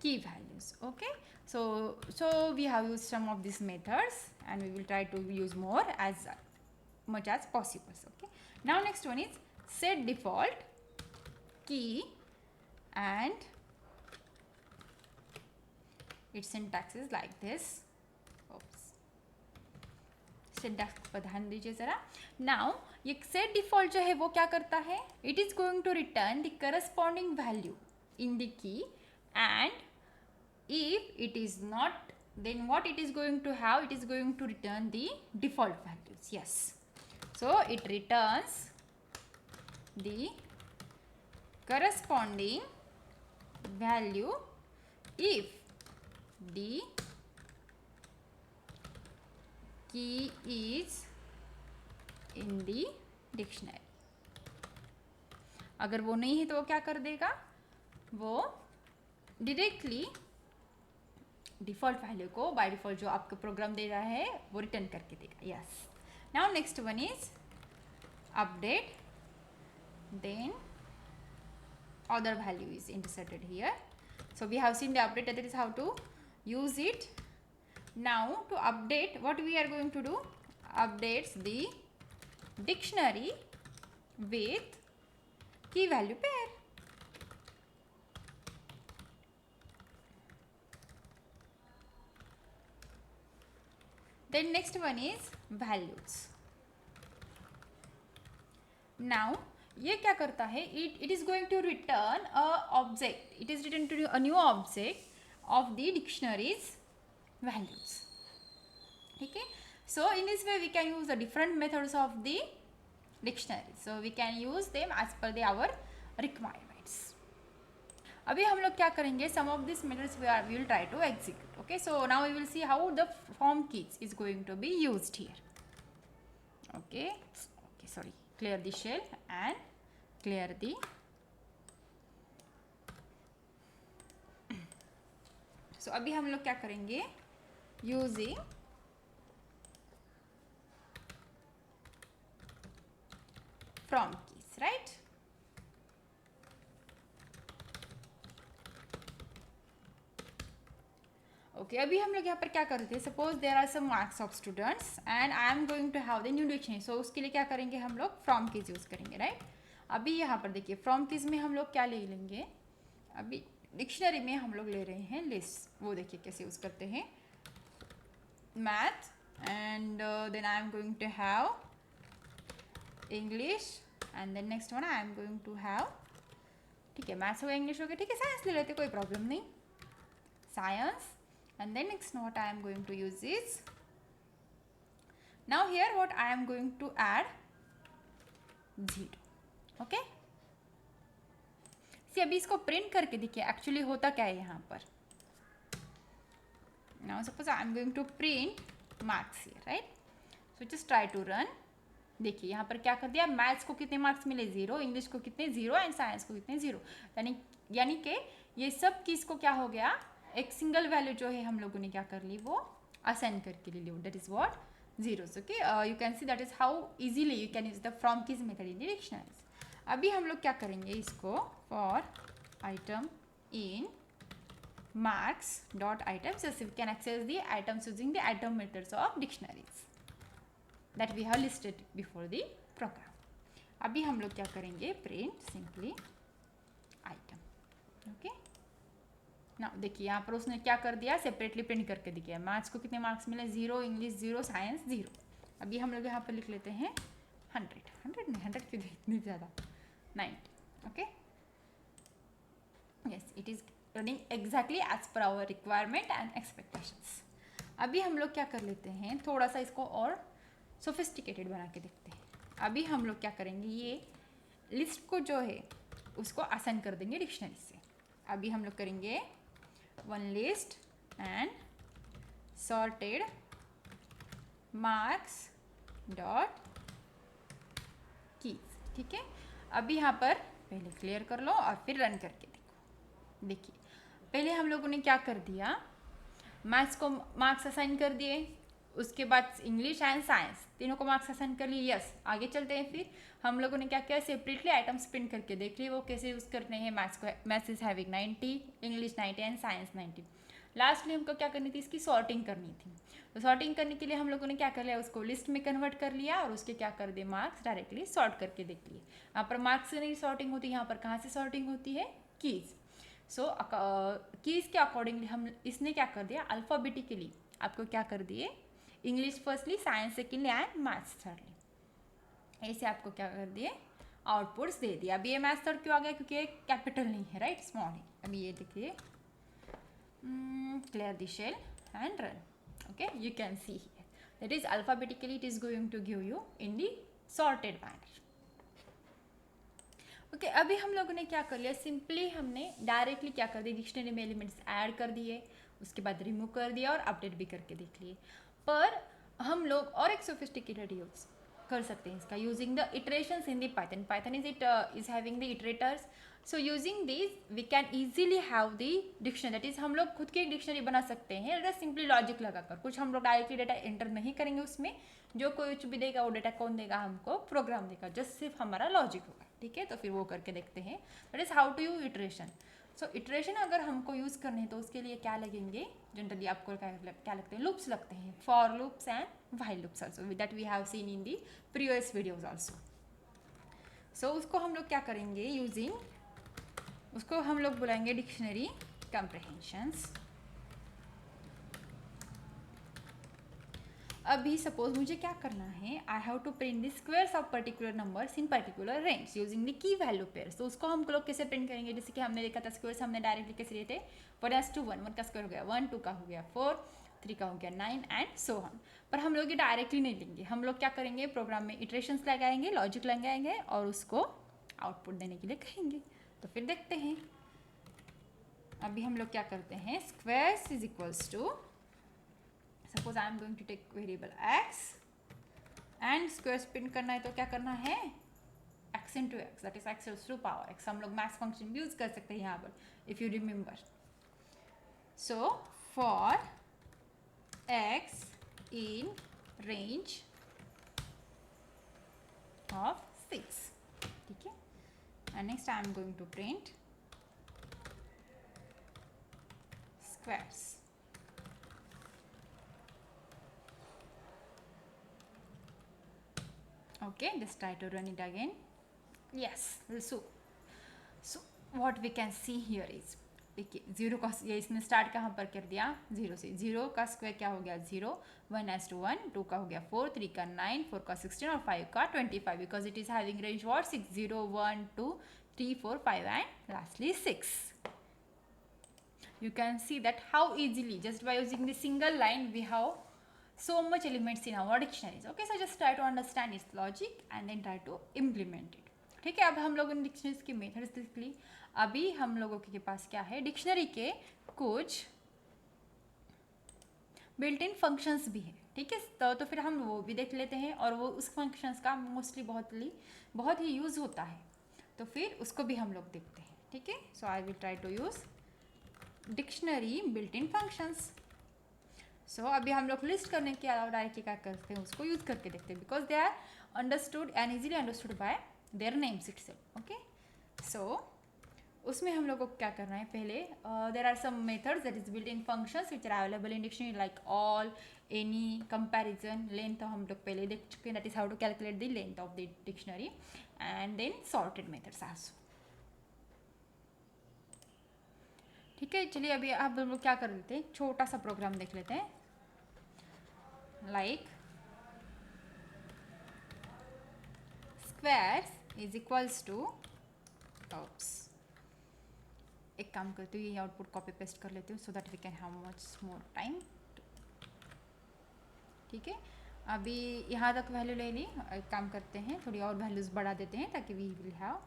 key values. Okay, so we have used some of these methods, and we will try to use more as much as possible. Okay, now next one is set default key and its syntax is like this. Oops. syntax पर ध्यान दीजिए जरा. Now ये set default जो है वो क्या करता है? It is going to return the corresponding value in the key, and if it is not, then what it is going to have? It is going to return the default values. Yes. So it returns the corresponding value if the key is in the dictionary. अगर वो नहीं है तो वो क्या कर देगा? वो डायरेक्टली डिफॉल्ट वैल्यू को बाय डिफॉल्ट जो आपका प्रोग्राम दे रहा है वो रिटर्न करके देगा. Yes. Now next one is update, then other value is inserted here. So we have seen the update, that is how to use it. Now to update, what we are going to do? Updates the dictionary with key value pair. Then next one is values. Now ये क्या करता है? It is going to return a object. It is written to a new object of the dictionary's values. Okay. So in this way we can use the different methods of the dictionary. So we can use them as per our requirements. अभी हम लोग क्या करेंगे? Some of these methods we will try to execute. Okay. So now we will see how the from keys is going to be used here. Okay. Okay. Sorry. Clear the shell and clear the so अभी हम लोग क्या करेंगे? Using from keys, right? Okay. अभी हम लोग यहाँ पर क्या करते हैं? Suppose there are some marks of students and I am going to have the new dictionary. So उसके लिए क्या करेंगे? हम लोग फ्रॉम कीज यूज़ करेंगे, राइट? अभी यहाँ पर देखिए फ्रॉम कीज में हम लोग क्या ले लेंगे? अभी डिक्शनरी में हम लोग ले रहे हैं लिस्ट. वो देखिए कैसे यूज़ करते हैं. Math and then I am going to have English and then next one I am going to have, ठीक है, मैथ्स हो गया, इंग्लिश हो गया, ठीक है, साइंस ले लेते, कोई प्रॉब्लम नहीं. Science. And then next what I am going to use is, now here what I am going to add 0. Okay. See अभी इसको प्रिंट करके देखिए एक्चुअली होता क्या है यहाँ पर. Now suppose I am going to print marks here, right? So just try to run. देखिए यहाँ पर क्या कर दिया? मैथ्स को कितने मार्क्स मिले? 0. इंग्लिश को कितने? 0. एंड साइंस को कितने? 0. यानी कि ये सब किस को क्या हो गया? एक सिंगल वैल्यू जो है हम लोगों ने क्या कर ली? वो असाइन करके ले ली. That is what? Zeros. Okay. You can see that is how easily you can use the from keys method in the dictionaries. अभी हम लोग क्या करेंगे? इसको for item in marks dot items, we can access the items using the item methods of dictionaries that we have listed before the program. अभी हम लोग क्या करेंगे? Print simply item. ओके. ना देखिए यहाँ पर उसने क्या कर दिया? सेपरेटली प्रिंट करके दिया. मैथ्स को कितने मार्क्स मिले? 0. इंग्लिश 0. साइंस 0. अभी हम लोग यहाँ पर लिख लेते हैं 100. 100 नहीं, 100 क्यों? इतनी ज़्यादा. 90. Okay. Yes, it is running exactly as per our requirement and expectations. अभी हम लोग क्या कर लेते हैं? थोड़ा सा इसको और सोफिस्टिकेटेड बना के देखते हैं. अभी हम लोग क्या करेंगे? ये लिस्ट को जो है उसको असाइन कर देंगे डिक्शनरी से. अभी हम लोग करेंगे one list and sorted marks dot keys. ठीक है. अभी यहाँ पर पहले क्लियर कर लो और फिर रन करके देखो. देखिए पहले हम लोगों ने क्या कर दिया? मैथ्स को मार्क्स असाइन कर दिए, उसके बाद इंग्लिश एंड साइंस तीनों को मार्क्स असाइन कर लिए. यस. आगे चलते हैं. फिर हम लोगों ने क्या किया? सेपरेटली आइटम्स प्रिंट करके देख लिए वो कैसे यूज़ करने हैं. मैथ्स को, maths is having 90, English 90 and science 90. Lastly हमको क्या करनी थी, इसकी सॉर्टिंग करनी थी। तो सॉर्टिंग करने के लिए हम लोगों ने क्या कर लिया, उसको लिस्ट में कन्वर्ट कर लिया और उसके क्या कर दिए, मार्क्स डायरेक्टली सॉर्ट करके देख लिए। यहाँ पर मार्क्स से नहीं सॉर्टिंग होती, यहाँ पर कहाँ से सॉर्टिंग होती है, कीज़। सो कीज़ के अकॉर्डिंगली हम इसने क्या कर दिया, अल्फ़ाबेटिकली आपको क्या कर दिए, English firstly, science secondly and maths thirdly, ऐसे आपको क्या कर दिए, आउटपुट्स दे दिया। अभी ये मैथ्स थर्ड क्यों आ गया, क्योंकि ये कैपिटल नहीं है, राइट, स्मॉल है। अभी ये देखिए, clear the shell and run. Okay, you can see here that is alphabetically it is going to give you in the sorted manner. Okay अभी हम लोगों ने क्या कर लिया, सिंपली हमने डायरेक्टली क्या कर दिया, डिक्शनरी में एलिमेंट्स ऐड कर दिए, उसके बाद रिमूव कर दिया और अपडेट भी करके देख लिए। पर हम लोग और एक सोफिस्टिकेटेड यूज कर सकते हैं इसका, using the iterations in the Python. Python is having the iterators, so using this we can easily have the dictionary, that is हम लोग खुद की एक डिक्शनरी बना सकते हैं। जस्ट सिंपली लॉजिक लगाकर, कुछ हम लोग डायरेक्टली डेटा एंटर नहीं करेंगे उसमें, जो कुछ भी देगा वो डेटा कौन देगा हमको, प्रोग्राम देगा, जस्ट सिर्फ हमारा लॉजिक होगा, ठीक है। तो फिर वो करके देखते हैं, that is how to use iteration. So iteration अगर हमको यूज़ करने हैं तो उसके लिए क्या लगेंगे, जनरली आपको क्या लगते हैं, लूप्स लगते हैं, for loops and while loops also, that we have seen in the previous videos also. So उसको हम लोग क्या करेंगे, यूजिंग उसको हम लोग बुलाएंगे डिक्शनरी कंप्रहेंशंस। अभी सपोज मुझे क्या करना है, I have to print the squares of particular numbers in particular range using the key value pairs. तो उसको हम लोग कैसे प्रिंट करेंगे, जैसे कि हमने देखा था स्क्वायर्स हमने डायरेक्टली कैसे लिए थे, 1:1, 1 का स्क्वायर हो गया 1, 2 का हो गया 4, 3 का हो गया 9 एंड सो ऑन। पर हम लोग ये डायरेक्टली नहीं लेंगे, हम लोग क्या करेंगे, प्रोग्राम में इटरेशंस लगाएंगे, लॉजिक लगाएंगे और उसको आउटपुट देने के लिए कहेंगे। तो फिर देखते हैं, अभी हम लोग क्या करते हैं, squares is equals to, suppose I am going to take variable x and square print करना है तो क्या करना है, x into x, that is x to power x। हम लोग मैथ्स फंक्शन भी यूज कर सकते हैं यहाँ पर, if you remember. So for x in range of 6, ठीक है। And next I am going to print squares. Okay, just try to run it again. Yes, so what we can see here is, देखिए 0 का ये इसने start कहाँ पर कर दिया, 0 से। 0 का स्क्वायर क्या हो गया 0, 1:1, 2 का हो गया 4, 3 का 9, 4 का 16 और 5 का 25, because it is having range what 6, 0, 1, 2, 3, 4, 5 and lastly 6. You can see that how easily just by using the single line we have so much elements in our dictionaries. Okay, so just try to understand its logic and then try to implement it. ठीक है, अब हम लोगों ने dictionaries की methods देख ली। अभी हम लोगों के पास क्या है, डिक्शनरी के कुछ बिल्ट इन फंक्शंस भी है, ठीक है। तो फिर हम वो भी देख लेते हैं, और वो उस फंक्शंस का मोस्टली बहुत ही यूज़ होता है, तो फिर उसको भी हम लोग देखते हैं, ठीक है। So I will try to use dictionary built in functions. So अभी हम लोग लिस्ट करने के अलावा डायरेक्टली क्या करते हैं, उसको यूज़ करके देखते हैं, because they are understood and easily understood by their names itself. Okay, so उसमें हम लोग को क्या करना है, पहले there are some methods that is built in functions which are available in dictionary, like all, any, comparison, length तो हम लोग पहले देख चुके हैं, that is how to calculate the length of the dictionary, and then sorted methods also. ठीक है, चलिए अभी आप लोग क्या कर लेते हैं, छोटा सा प्रोग्राम देख लेते हैं, like squares is equals to, एक काम करती हूँ, ये आउटपुट कॉपी पेस्ट कर लेती हूँ so that we can have much more time. ठीक है, अभी यहाँ तक वैल्यू ले ली, एक काम करते हैं थोड़ी और वैल्यूज बढ़ा देते हैं ताकि we will have,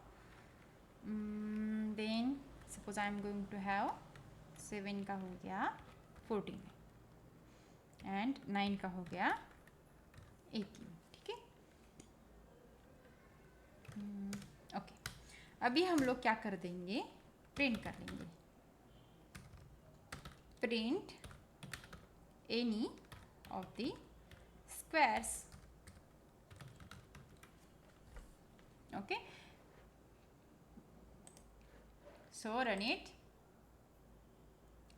then suppose I am going to have 7 का हो गया 14 एंड 9 का हो गया 18, ठीक है। ओके, अभी हम लोग क्या कर देंगे, प्रिंट कर लेंगे, print any of the squares. Okay, so run it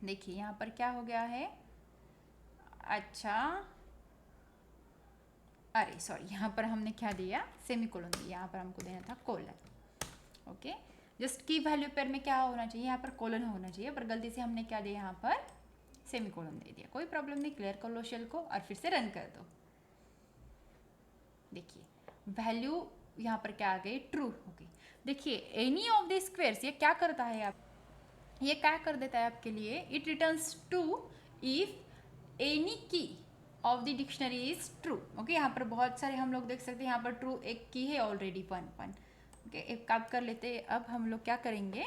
देखिए यहाँ पर क्या हो गया है, अच्छा अरे सॉरी, यहाँ पर हमने क्या दिया, सेमीकोलन दिया, यहाँ पर हमको देना था कोलन। ओके, जस्ट की वैल्यू पेयर में क्या होना चाहिए, यहाँ पर कोलन होना चाहिए, पर गलती से हमने क्या दिया, यहाँ पर सेमीकोलन दे दिया। कोई प्रॉब्लम नहीं, क्लियर कर लो शेल को और फिर से रन कर दो। देखिए वैल्यू यहाँ पर क्या आ गई, ट्रू हो गई। देखिए एनी ऑफ द स्क्वायर्स, ये क्या करता है आप, ये क्या कर देता है आपके लिए, it returns to if any key of the dictionary is true. Okay, यहाँ पर बहुत सारे हम लोग देख सकते हैं, यहाँ पर ट्रू एक की है ऑलरेडी, वन। ओके, एक काम कर लेते हैं, अब हम लोग क्या करेंगे,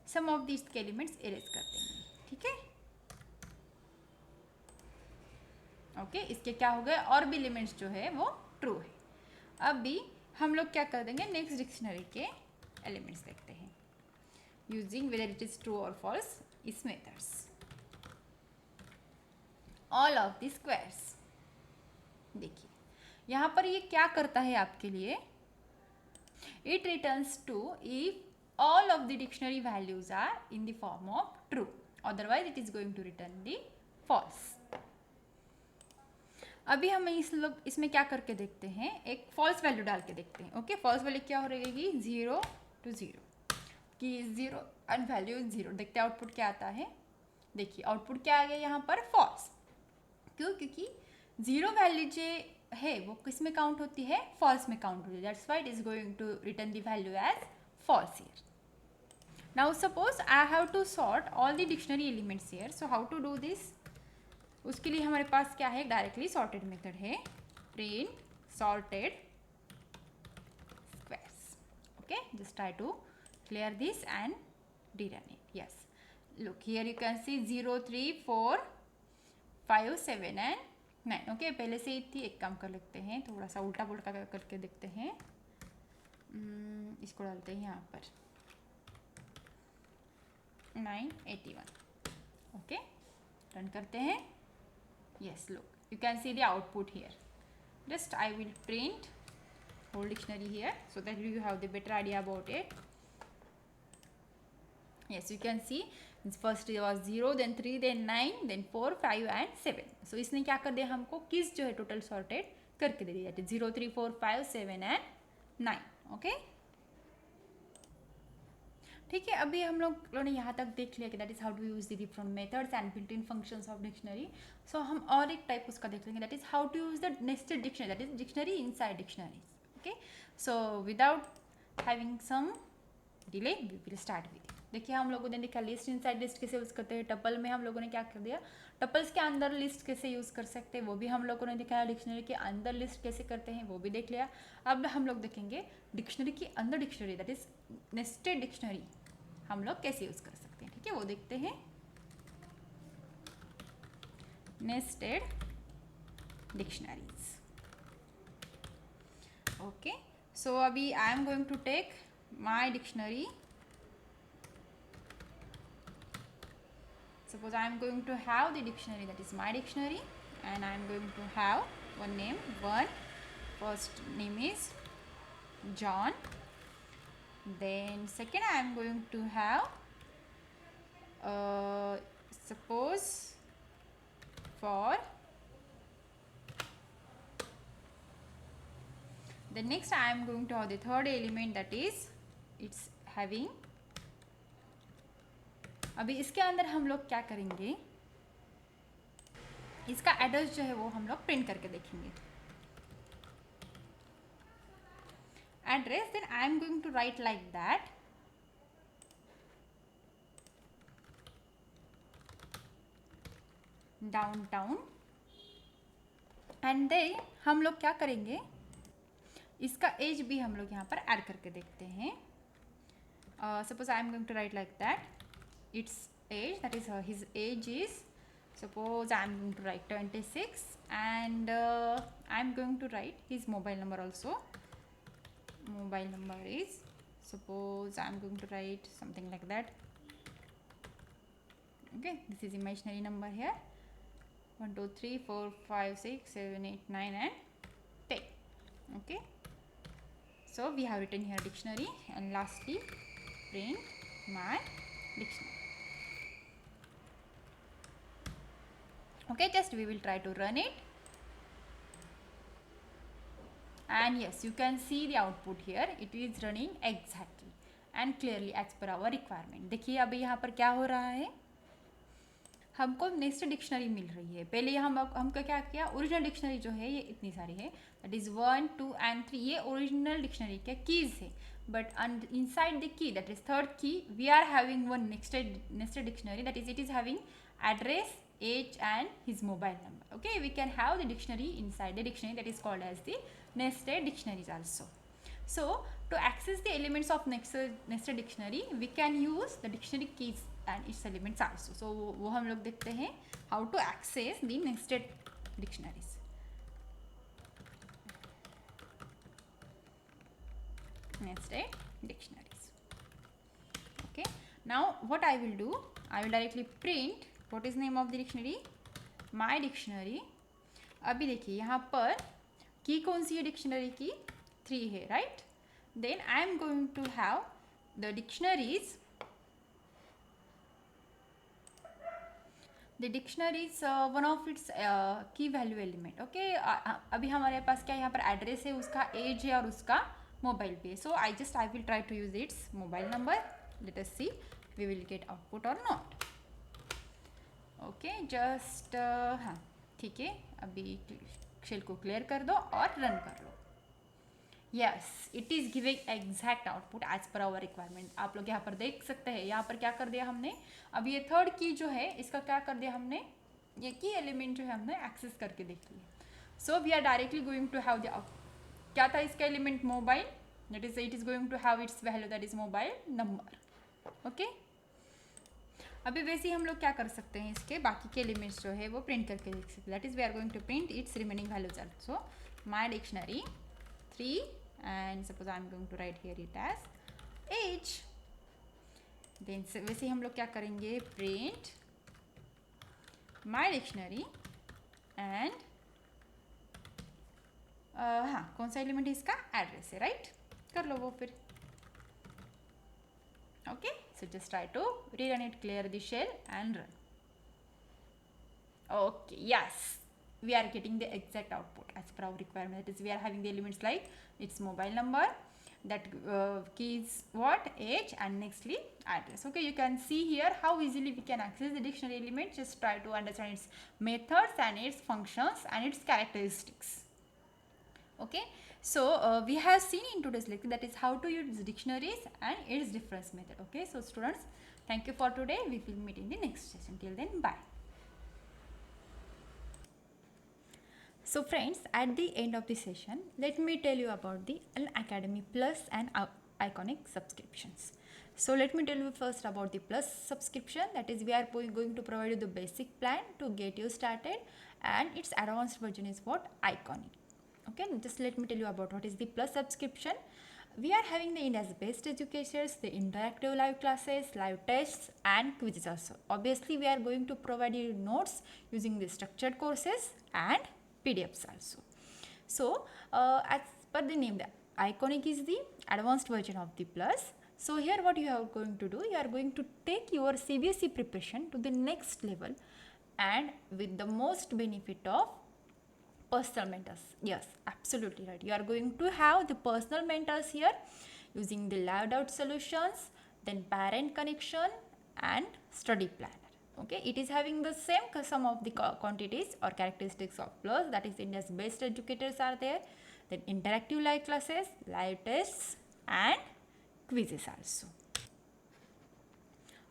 सम ऑफ दिस के एलिमेंट्स इरेज कर देंगे। ठीक है, ओके, इसके क्या हो गए, और भी एलिमेंट्स जो है वो ट्रू है। अब भी हम लोग क्या कर देंगे, नेक्स्ट डिक्शनरी के एलिमेंट्स देखते हैं using whether it is true और फॉल्स इस methods. All of the squares, देखिए यहाँ पर ये क्या करता है आपके लिए, it returns to if all of the dictionary values are in the form of true, otherwise it is going to return the false. अभी हम इसमें क्या करके देखते हैं, एक फॉल्स वैल्यू डाल के देखते हैं। ओके, फॉल्स वैल्यू क्या हो रहेगी, 0 to 0 कि 0 एंड वैल्यू 0। देखते हैं आउटपुट क्या आता है। देखिए आउटपुट क्या आ गया यहाँ पर, फॉल्स। क्यों, क्योंकि 0 वैल्यू जो है वो किस में काउंट होती है, फॉल्स में काउंट होती है, that's why it is going to return the value as false here. Now suppose I have to sort all the dictionary elements here, so how to do this, उसके लिए हमारे पास क्या है, डायरेक्टली सॉर्टेड मेथड है, print sorted squares. Okay, just try to clear this and rerun it. Yes, look here you can see 0 3 4 5 7 and 9। Okay, पहले से ही थी, एक काम कर लेते हैं, थोड़ा सा उल्टा पुल्टा करके देखते हैं। इसको डालते हैं यहाँ पर 981। ओके, रन करते हैं। Yes, look, you can see the output here. Just I will print whole dictionary here so that you have the better idea about it. Yes, you can see first it was 0, then 3, then 9, then 4, 5 and 7. So इसने क्या कर दिया, हमको किस जो है total sorted करके दे दिया, 0 3 4 5 7 and 9। ओके, ठीक है, अभी हम लोगों ने यहाँ तक देख लिया कि that is how to use the different methods and built in functions of dictionary. So हम और एक टाइप उसका देख लेंगे, that is how to use the nested dictionary, that is dictionary inside dictionaries. Okay, so without having some delay we will start with. देखिए हम लोगों ने देखा लिस्ट इनसाइड लिस्ट कैसे यूज करते हैं, टपल में हम लोगों ने क्या कर दिया, टपल्स के अंदर लिस्ट कैसे यूज कर सकते हैं वो भी हम लोगों ने देखा, डिक्शनरी के अंदर लिस्ट कैसे करते हैं वो भी देख लिया। अब हम लोग देखेंगे डिक्शनरी के अंदर dictionary, that is nested dictionary हम लोग कैसे यूज कर सकते हैं। ठीक है, वो देखते हैं, नेस्टेड डिक्शनरीज। ओके, सो अभी I am going to take my dictionary. Suppose I am going to have the dictionary, that is my dictionary, and I am going to have one name, first name is John, then second I am going to have suppose for, the next I am going to have the third element, that is it's having। अभी इसके अंदर हम लोग क्या करेंगे, इसका address जो है वो हम लोग प्रिंट करके देखेंगे। Address, then I am going to write like that, downtown, and then हम लोग क्या करेंगे, इसका एज भी हम लोग यहाँ पर ऐड करके देखते हैं। Suppose I am going to write like that, its age, that is his age is, suppose I am going to write 26, and I am going to write his mobile number also. Mobile number is, suppose I am going to write something like that. Okay, this is imaginary number here, 1 2 3 4 5 6 7 8 9 and 10. Okay, so we have written here dictionary, and lastly print my dictionary. Okay, just we will try to run it. And yes, you can see the output here. It is running exactly and clearly as per our requirement. देखिए अभी यहाँ पर क्या हो रहा है, हमको next dictionary मिल रही है. पहले हमको क्या किया, ओरिजिनल डिक्शनरी जो है ये इतनी सारी है, दैट इज़ 1 2 and 3, ये ओरिजिनल डिक्शनरी के कीज है. But inside the key, that is third key, we are having one nested dictionary, that is it is having address, age and his mobile number. Okay, we can have the dictionary inside the dictionary, that is called as the nested dictionaries also. So to access the elements of nested dictionary, we can use the dictionary keys and its elements also. So वो हम लोग देखते हैं how to access the nested dictionaries. Nested dictionaries. Okay, now what I will do, I will directly print what is name of the dictionary, my dictionary. अभी देखिए यहाँ पर की कौन सी है डिक्शनरी की, 3 है, right. Then I am going to have the dictionaries, the dictionaries one of its key value element. Okay, अभी हमारे पास क्या यहाँ पर एड्रेस है, उसका एज है और उसका मोबाइल पे. So I will try to use its mobile number. Let us see we will get output और नॉट. ओके, जस्ट हाँ ठीक है, अभी शेल को क्लियर कर दो और रन कर लो. Yes, it is giving exact output as per our requirement. आप लोग यहाँ पर देख सकते हैं, यहाँ पर क्या कर दिया हमने, अब ये थर्ड की जो है इसका क्या कर दिया हमने, ये की एलिमेंट जो है हमने एक्सेस करके देख लिया. So we are directly going to have the, क्या था इसका element, mobile, that is it is going to have its value, that is mobile number. Okay, अभी वैसे ही हम लोग क्या कर सकते हैं, इसके बाकी के एलिमेंट्स जो है वो प्रिंट करके देख सकते हैं. That is we are going to print its remaining values also. My dictionary 3 and suppose I am going to write here it as age. then वैसे ही हम लोग क्या करेंगे, प्रिंट माय डिक्शनरी एंड हाँ कौन सा एलिमेंट है इसका, एड्रेस है, राइट. कर लो वो फिर. Okay, so just try to rerun it, clear the shell and run. Okay, yes, we are getting the exact output as per our requirement. That is, we are having the elements like its mobile number, that key is what, age, and nextly address. Okay, you can see here how easily we can access the dictionary element. Just try to understand its methods and its functions and its characteristics. Okay, so we have seen in today's lecture, that is how to use dictionaries and its difference method. Okay, so students, thank you for today. We will meet in the next session. Till then, bye. So friends, at the end of the session, let me tell you about the Unacademy Plus and Iconic subscriptions. So let me tell you first about the Plus subscription. That is, we are going to provide you the basic plan to get you started, and its advanced version is what, Iconic. Okay, just let me tell you about what is the Plus subscription. We are having the India's best educators, the interactive live classes, live tests and quizzes also. Obviously, we are going to provide you notes using the structured courses and PDFs also. So, as per the name, the Iconic is the advanced version of the Plus. So, here what you are going to do, you are going to take your CBSE preparation to the next level, and with the most benefit of personal mentors. Yes, absolutely right. You are going to have the personal mentors here using the live doubt solutions, then parent connection and study planner. Okay, it is having the same sum of the quantities or characteristics of Plus, that is India's best educators are there, then interactive live classes, live tests and quizzes also.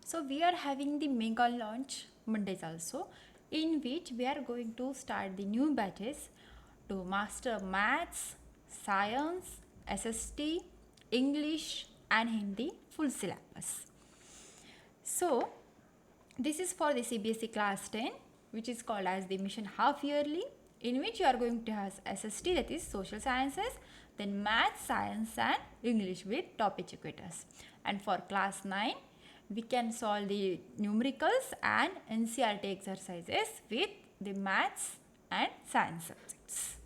So we are having the mega launch Mondays also, in which we are going to start the new batches to master maths, science, SST, English and Hindi full syllabus. So this is for the CBSE class 10, which is called as the mission half yearly, in which you are going to have SST, that is social sciences, then maths, science and English with top educators. And for class 9, we can solve the numericals and NCERT exercises with the maths and science subjects.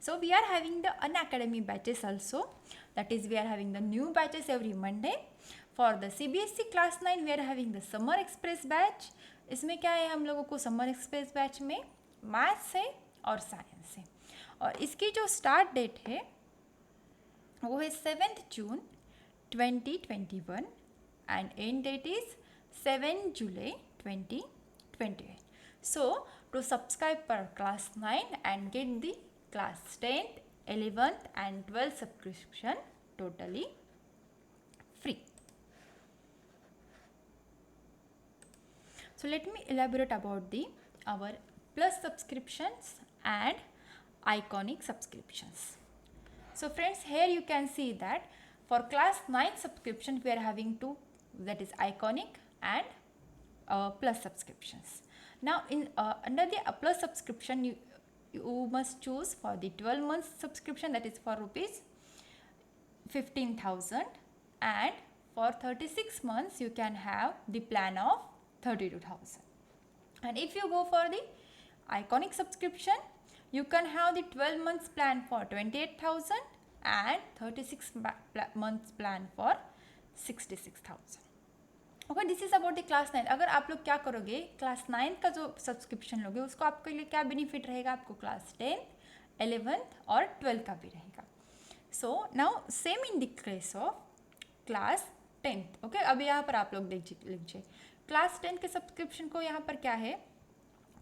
So we are having the Unacademy batches also, that is we are having the new batches every Monday. For the CBSE class 9 we are having the summer express batch. इसमें क्या है, हम लोगों को summer express batch में maths है और science है. और इसकी जो स्टार्ट डेट है वो है 7 जून 2021 एंड एंड डेट इज 7 जुलाई 2021. So to subscribe for class 9 and get the class 10th, 11th and 12th subscription totally free. So let me elaborate about the our plus subscriptions and iconic subscriptions. So friends, here you can see that for class 9 subscription we are having two, that is iconic and plus subscriptions. Now in under the plus subscription you must choose for the 12 months subscription, that is for rupees 15,000, and for 36 months you can have the plan of 32,000. And if you go for the iconic subscription, you can have the 12 months plan for 28,000 and 36 months plan for 66,000. Okay, this is about the class 9. अगर आप लोग क्या करोगे, class 9 का जो subscription लोगे उसको आपके लिए क्या बेनिफिट रहेगा, आपको क्लास 10, 11th और 12 का भी रहेगा. So now same in the case of class 10th. Okay, अभी यहाँ पर आप लोग देख लीजिए क्लास 10 के सब्सक्रिप्शन को यहाँ पर क्या है,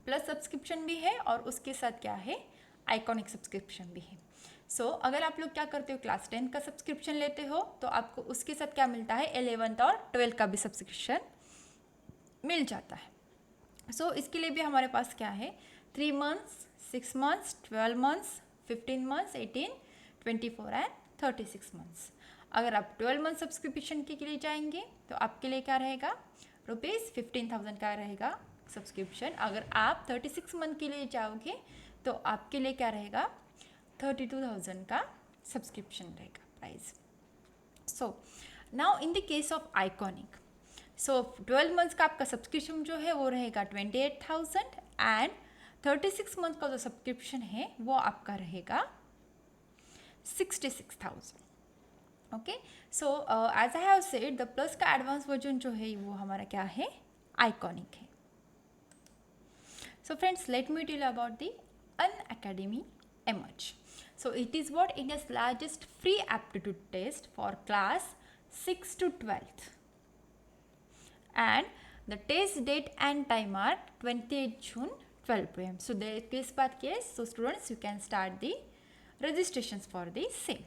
प्लस सब्सक्रिप्शन भी है और उसके साथ क्या है, आइकॉनिक सब्सक्रिप्शन भी है. सो अगर आप लोग क्या करते हो, क्लास 10 का सब्सक्रिप्शन लेते हो तो आपको उसके साथ क्या मिलता है, 11th और 12 का भी सब्सक्रिप्शन मिल जाता है. सो इसके लिए भी हमारे पास क्या है, 3 months, 6 months, 12 months, 15 months, 18, 24 and 36 months. अगर आप 12 मंथ सब्सक्रिप्शन के लिए जाएंगे तो आपके लिए क्या रहेगा, रुपीज़ 15,000 का रहेगा सब्सक्रिप्शन. अगर आप 36 मंथ के लिए जाओगे तो आपके लिए क्या रहेगा, 32,000 का सब्सक्रिप्शन रहेगा price. So now in the case of iconic, so 12 months का आपका सब्सक्रिप्शन जो है वो रहेगा 28,000 एंड 36 मंथ का जो सब्सक्रिप्शन है वो आपका रहेगा 66,000. Okay, so as I have said the plus का एडवांस वर्जन जो है वो हमारा क्या है, आइकॉनिक है. So friends, let me tell about the Unacademy Emerge. So it is what India's largest free aptitude test for class 6 to 12th, and the test date and time are 28 June 12 p.m. So the case by case, so students you can start the registrations for the same.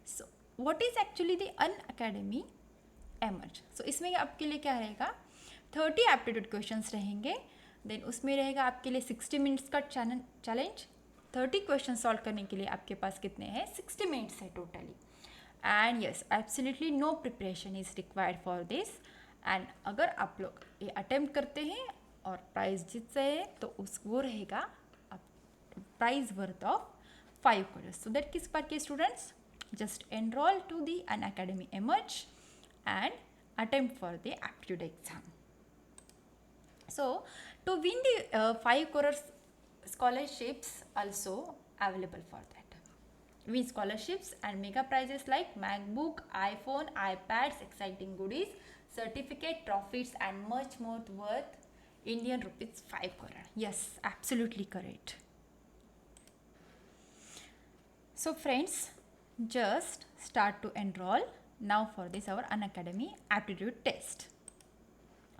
So what is actually the Unacademy Emerge? So इसमें आपके लिए क्या रहेगा, 30 aptitude questions रहेंगे. Then उसमें रहेगा आपके लिए 60 मिनट्स का चैलेंज. 30 क्वेश्चन सॉल्व करने के लिए आपके पास कितने हैं, 60 मिनट्स है totally. And yes, absolutely no preparation is required for this. And अगर आप लोग ये अटेम्प्ट करते हैं और प्राइज जीतते हैं तो उस वो रहेगा prize worth of 5 crores. So that किस बात के students, just enrol to the Unacademy Emerge and attempt for the aptitude exam. So to win the 5 crores scholarships also available for that. Win scholarships and mega prizes like MacBook, iPhone, iPads, exciting goodies, certificate, trophies and much more worth Indian rupees 5 crore. Yes, absolutely correct. So friends, just start to enroll now for this our Unacademy aptitude test.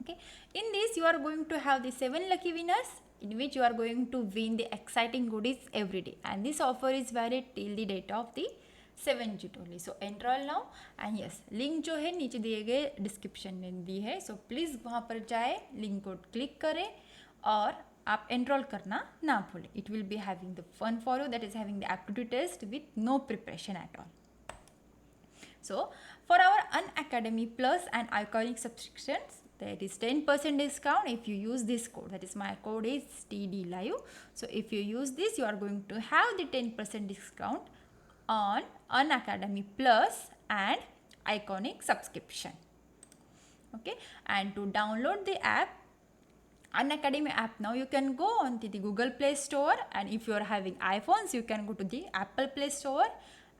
Okay, in this you are going to have the 7 lucky winners in which you are going to win the exciting goodies every day, and this offer is valid till the date of the 7 June only. So enroll now, and yes, link जो है नीचे दिए गए description में दी है. So please वहाँ पर जाए, लिंक को क्लिक करें और आप एनरोल करना ना भूलें. It will be having the fun for you, that is having the aptitude test with no preparation at all. So for our Unacademy Plus and iconic subscriptions, that is 10% discount if you use this code. That is, my code is TD Live. So if you use this, you are going to have the 10% discount on Unacademy Plus and iconic subscription. Okay, and to download the app, Unacademy app, now you can go on to the Google Play Store, and if you are having iPhones, you can go to the Apple Play Store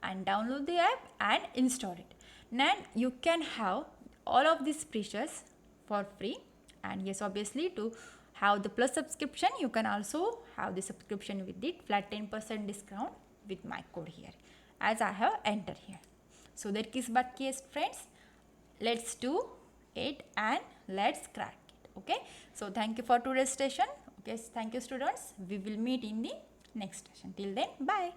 and download the app and install it. then you can have all of these features for free. And yes, obviously to have the plus subscription, you can also have the subscription with it flat 10% discount with my code here, as I have entered here. So there is but case friends, let's do it and let's crack it. Okay, so thank you for today's session. Okay, thank you students, we will meet in the next session. Till then, bye.